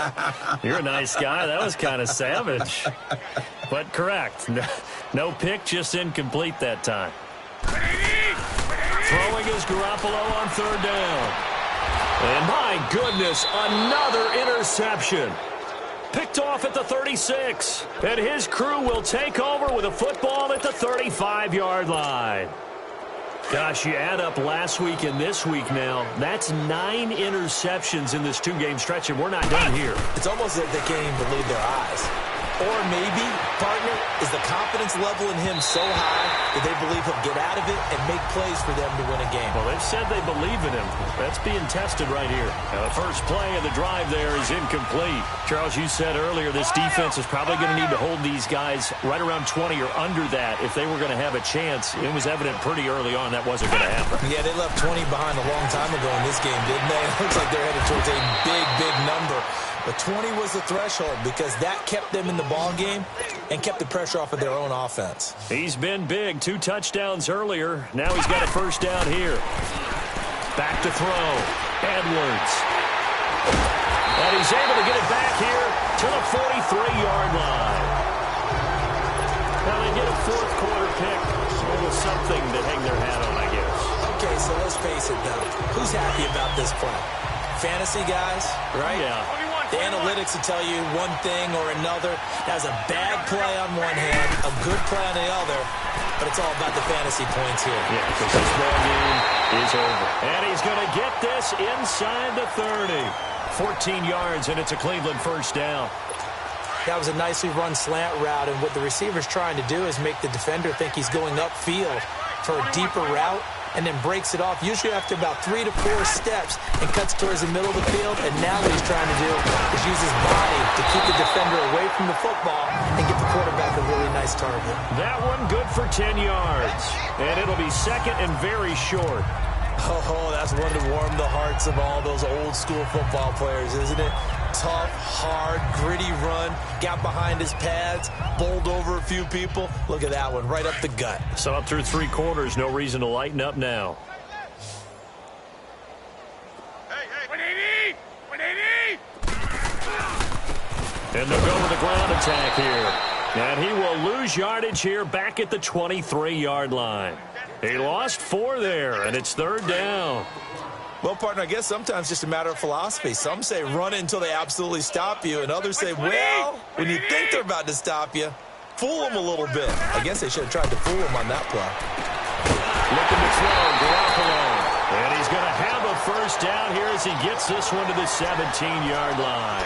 a nice guy. That was kind of savage. But correct. No pick, just incomplete that time. Throwing is Garoppolo on third down. And my goodness, another interception. Picked off at the 36. And his crew will take over with a football at the 35-yard line. Gosh, you add up last week and this week now, that's 9 interceptions in this 2-game stretch, and we're not done here. It's almost like they can't even believe their eyes. Or maybe, partner, is the confidence level in him so high that they believe he'll get out of it and make plays for them to win a game. Well, they've said they believe in him. That's being tested right here. Now, the first play of the drive there is incomplete. Charles, you said earlier this defense is probably going to need to hold these guys right around 20 or under that if they were going to have a chance. It was evident pretty early on that wasn't going to happen. Yeah, they left 20 behind a long time ago in this game, didn't they? It looks like they're headed towards a big, big number. But 20 was the threshold because that kept them in the ball game and kept the pressure off of their own offense. He's been big. 2 touchdowns earlier. Now he's got a first down here. Back to throw. Edwards. And he's able to get it back here to the 43-yard line. Now they get a fourth quarter pick. A little something to hang their hat on, I guess. Okay, so let's face it, though. Who's happy about this play? Fantasy guys, right? Yeah. The analytics will tell you one thing or another. That was a bad play on one hand, a good play on the other. but it's all about the fantasy points here. Yeah, because this ball game is over. And he's going to get this inside the 30. 14 yards, and it's a Cleveland first down. That was a nicely run slant route, and what the receiver's trying to do is make the defender think he's going upfield for a deeper route, and then breaks it off, usually after about 3 to 4 steps, and cuts towards the middle of the field. And now what he's trying to do is use his body to keep the defender away from the football and get the quarterback a really nice target. That one good for 10 yards, and it'll be second and very short. Oh, that's one to warm the hearts of all those old-school football players, isn't it? Tough, hard, gritty run, got behind his pads, bowled over a few people. Look at that one, right up the gut. So up through 3 quarters, no reason to lighten up now. Hey, 180! 180! And they'll go with the ground attack here. And he will lose yardage here back at the 23-yard line. He lost 4 there, and it's third down. Well, partner, I guess sometimes it's just a matter of philosophy. Some say run it until they absolutely stop you, and others say, well, when you think they're about to stop you, fool them a little bit. I guess they should have tried to fool them on that play. Looking to throw, Garoppolo. And he's going to have a first down here as he gets this one to the 17-yard line.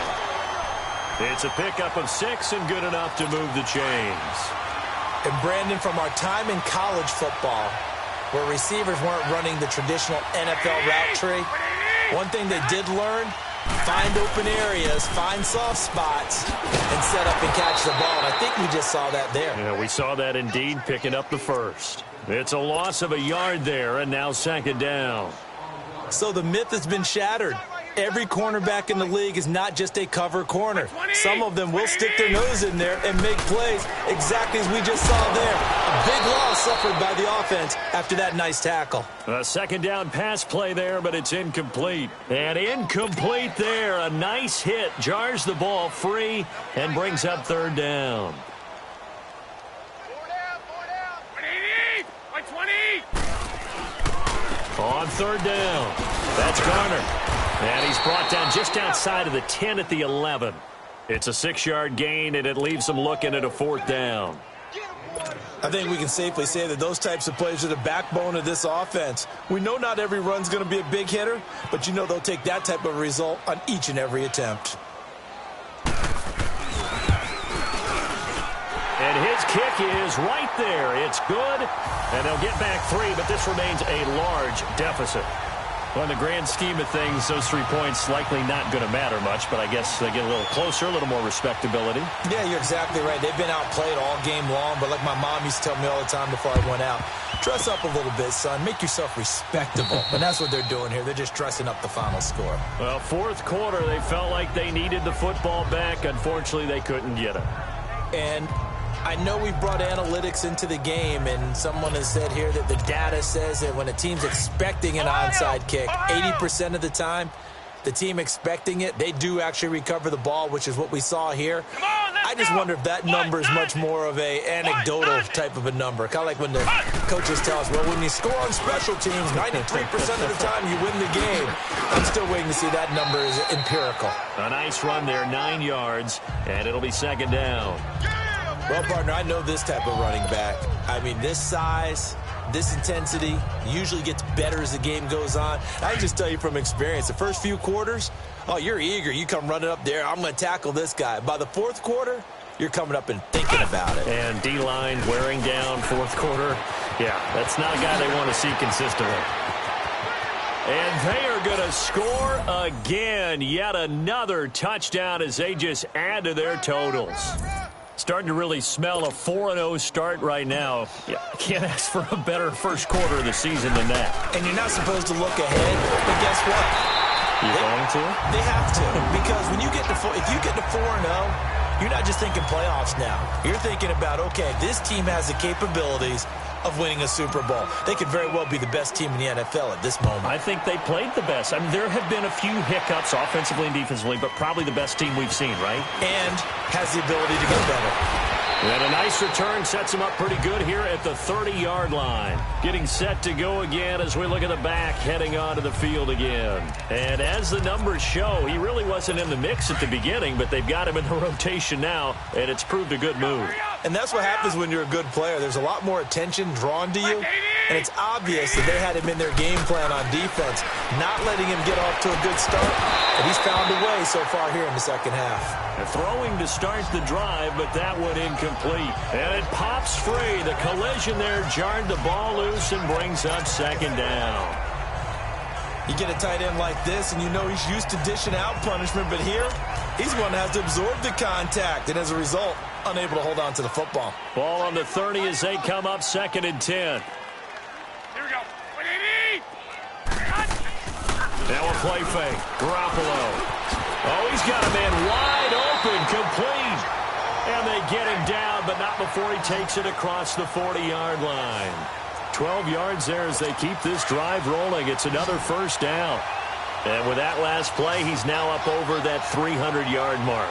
It's a pickup of 6 and good enough to move the chains. And Brandon, from our time in college football, where receivers weren't running the traditional NFL route tree, one thing they did learn, find open areas, find soft spots, and set up and catch the ball. And I think we just saw that there. Yeah, we saw that indeed, picking up the first. It's a loss of a yard there, and now second down. So the myth has been shattered. Every cornerback in the league is not just a cover corner. Some of them will stick their nose in there and make plays exactly as we just saw there. A big loss suffered by the offense after that nice tackle. A second down pass play there, but it's incomplete. And incomplete there. A nice hit. Jars the ball free and brings up third down. 4 down. 180! 120! On third down. That's Garner. And he's brought down just outside of the 10 at the 11. It's a 6-yard gain, and it leaves him looking at a fourth down. I think we can safely say that those types of plays are the backbone of this offense. We know not every run's going to be a big hitter, but you know they'll take that type of result on each and every attempt. And his kick is right there. It's good, and they'll get back 3, but this remains a large deficit. Well, in the grand scheme of things, those 3 points likely not going to matter much, but I guess they get a little closer, a little more respectability. Yeah, you're exactly right. They've been outplayed all game long, but like my mom used to tell me all the time before I went out, dress up a little bit, son. Make yourself respectable. And that's what they're doing here. They're just dressing up the final score. Well, fourth quarter, they felt like they needed the football back. Unfortunately, they couldn't get it. And I know we brought analytics into the game, and someone has said here that the data says that when a team's expecting an onside kick, 80% of the time, the team expecting it, they do actually recover the ball, which is what we saw here. I just wonder if that number is much more of a anecdotal type of a number. Kind of like when the coaches tell us, well, when you score on special teams, 93% of the time you win the game. I'm still waiting to see that number is empirical. A nice run there, 9 yards, and it'll be second down. Well, partner, I know this type of running back. I mean, this size, this intensity usually gets better as the game goes on. I can just tell you from experience, the first few quarters, oh, you're eager. You come running up there, I'm going to tackle this guy. By the fourth quarter, you're coming up and thinking about it. And D-line wearing down fourth quarter. Yeah, that's not a guy they want to see consistently. And they are going to score again. Yet another touchdown as they just add to their totals. Starting to really smell a 4-0 start right now. Yeah, can't ask for a better first quarter of the season than that. And you're not supposed to look ahead, but guess what? You're going to? They have to, because when you get to if you get to 4-0, you're not just thinking playoffs now. You're thinking about, okay, this team has the capabilities of winning a Super Bowl. They could very well be the best team in the NFL at this moment. I think they played the best. I mean, there have been a few hiccups offensively and defensively, but probably the best team we've seen, right? And has the ability to get better. And a nice return sets him up pretty good here at the 30-yard line. Getting set to go again as we look at the back, heading onto the field again. And as the numbers show, he really wasn't in the mix at the beginning, but they've got him in the rotation now, and it's proved a good move. And that's what happens when you're a good player. There's a lot more attention drawn to you, and it's obvious that they had him in their game plan on defense, not letting him get off to a good start, and he's found a way so far here in the second half. Throwing to start the drive, but that one incomplete. And it pops free. The collision there jarred the ball loose and brings up second down. You get a tight end like this, and you know he's used to dishing out punishment, but here, he's one that has to absorb the contact, and as a result, unable to hold on to the football. Ball on the 30 as they come up 2nd and 10. Here we go. Now a play fake. Garoppolo. Oh, he's got a man wide open, complete. And they get him down, but not before he takes it across the 40-yard line. 12 yards there as they keep this drive rolling. It's another first down. And with that last play, he's now up over that 300-yard mark.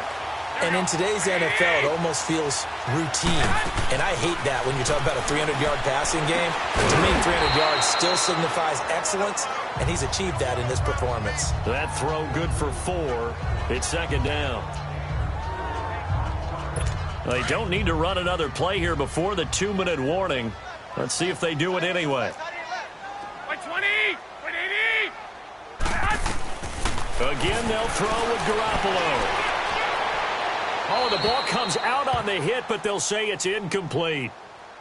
And in today's NFL, it almost feels routine. And I hate that when you talk about a 300-yard passing game. To me, 300 yards still signifies excellence, and he's achieved that in this performance. That throw good for 4. It's second down. They don't need to run another play here before the 2-minute warning. Let's see if they do it anyway. 120! 180! Again, they'll throw with Garoppolo. Oh, the ball comes out on the hit, but they'll say it's incomplete.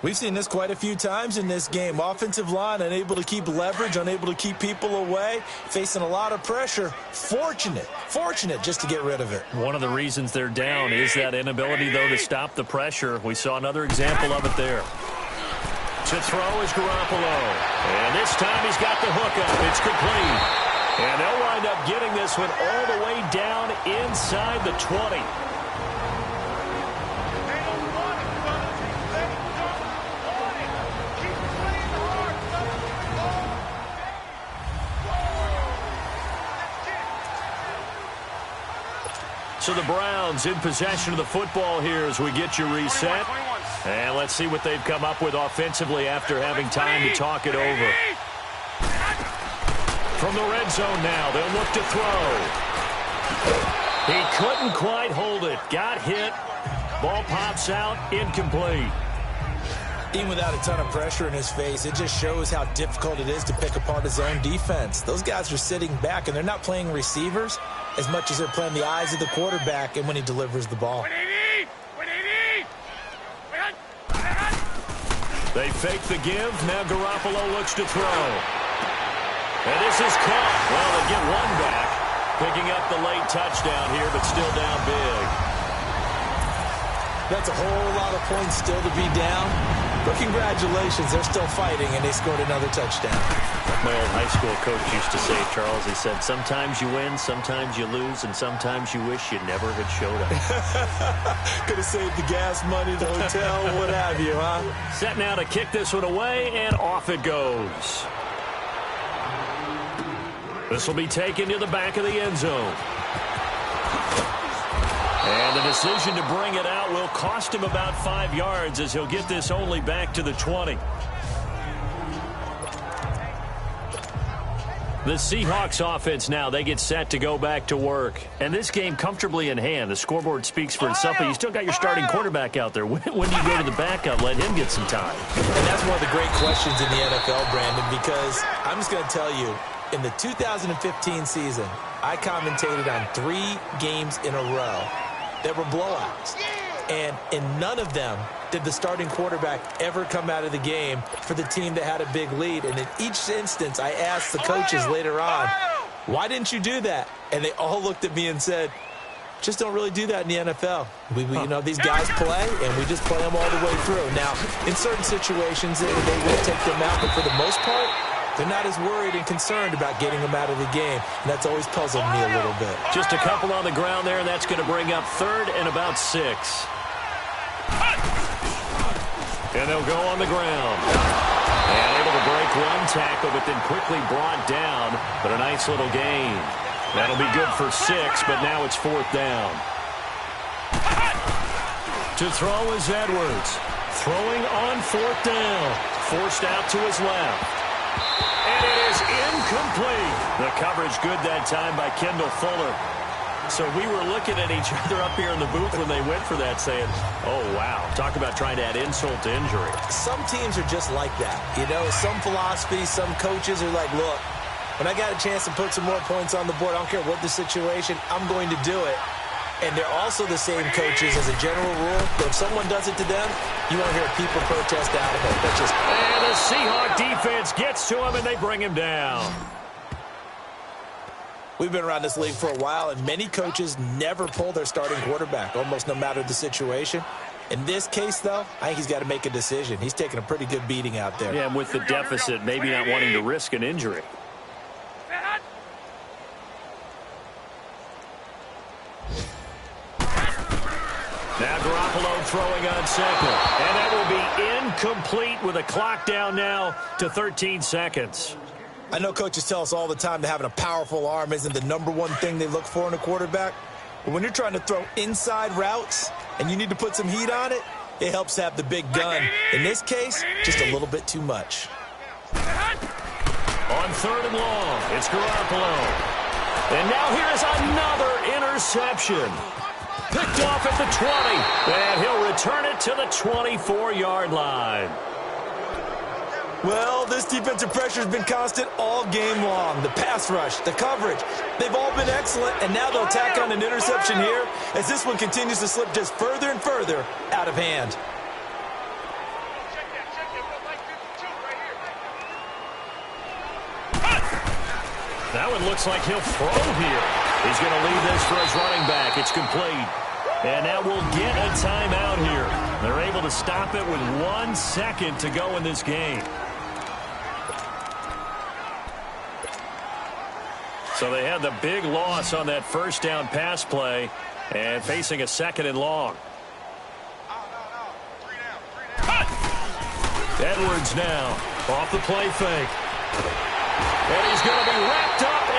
We've seen this quite a few times in this game. Offensive line unable to keep leverage, unable to keep people away, facing a lot of pressure. Fortunate just to get rid of it. One of the reasons they're down is that inability, though, to stop the pressure. We saw another example of it there. To throw is Garoppolo. And this time he's got the hook up. It's complete. And they'll wind up getting this one all the way down inside the 20. So the Browns in possession of the football here as we get you reset. And let's see what they've come up with offensively after having time to talk it over. From the red zone now, they'll look to throw. He couldn't quite hold it. Got hit. Ball pops out. Incomplete. Even without a ton of pressure in his face, it just shows how difficult it is to pick apart his own defense. Those guys are sitting back, and they're not playing receivers as much as they're playing the eyes of the quarterback and when he delivers the ball. They fake the give. Now Garoppolo looks to throw. And this is caught. Well, they get one back. Picking up the late touchdown here, but still down big. That's a whole lot of points still to be down. But congratulations, they're still fighting, and they scored another touchdown. My old high school coach used to say, Charles, he said, sometimes you win, sometimes you lose, and sometimes you wish you never had showed up. Could have saved the gas money, the hotel, what have you, huh? Set now to kick this one away, and off it goes. This will be taken to the back of the end zone. And the decision to bring it out will cost him about 5 yards as he'll get this only back to the 20. The Seahawks offense now, they get set to go back to work. And this game comfortably in hand. The scoreboard speaks for itself, but you still got your starting quarterback out there. When do you go to the backup, let him get some time? And that's one of the great questions in the NFL, Brandon, because I'm just going to tell you, in the 2015 season, I commentated on 3 games in a row that were blowouts. And in none of them did the starting quarterback ever come out of the game for the team that had a big lead. And in each instance, I asked the coaches later on, why didn't you do that? And they all looked at me and said, just don't really do that in the NFL. You know, these guys play, and we just play them all the way through. Now, in certain situations, they will take them out, but for the most part, they're not as worried and concerned about getting them out of the game. And that's always puzzled me a little bit. Just a couple on the ground there, and that's going to bring up 3rd and about 6. And they'll go on the ground. And able to break one tackle, but then quickly brought down. But a nice little gain. That'll be good for 6, but now it's 4th down. To throw is Edwards. Throwing on 4th down. Forced out to his left. And it is incomplete. The coverage good that time by Kendall Fuller. So we were looking at each other up here in the booth when they went for that saying, oh, wow, talk about trying to add insult to injury. Some teams are just like that. You know, some philosophies, some coaches are like, look, when I got a chance to put some more points on the board, I don't care what the situation, I'm going to do it. And they're also the same coaches as a general rule. But if someone does it to them, you won't hear people protest out of it. That's just... And the Seahawk defense gets to him, and they bring him down. We've been around this league for a while, and many coaches never pull their starting quarterback, almost no matter the situation. In this case, though, I think he's got to make a decision. He's taking a pretty good beating out there. Yeah, and with the deficit, maybe not wanting to risk an injury. Now Garoppolo throwing on second. And that will be incomplete with a clock down now to 13 seconds. I know coaches tell us all the time that having a powerful arm isn't the #1 thing they look for in a quarterback. But when you're trying to throw inside routes and you need to put some heat on it, it helps to have the big gun. In this case, just a little bit too much. On 3rd and long, it's Garoppolo. And now here's another interception. Picked off at the 20, and he'll return it to the 24-yard line. Well, this defensive pressure has been constant all game long. The pass rush, the coverage, they've all been excellent, and now they'll tack on an interception here as this one continues to slip just further and further out of hand. That one looks like he'll throw here. He's going to leave this for his running back. It's complete. And now we'll get a timeout here. They're able to stop it with 1 second to go in this game. So they had the big loss on that first down pass play and facing a 2nd and long. Edwards now off the play fake. And he's going to be wrapped up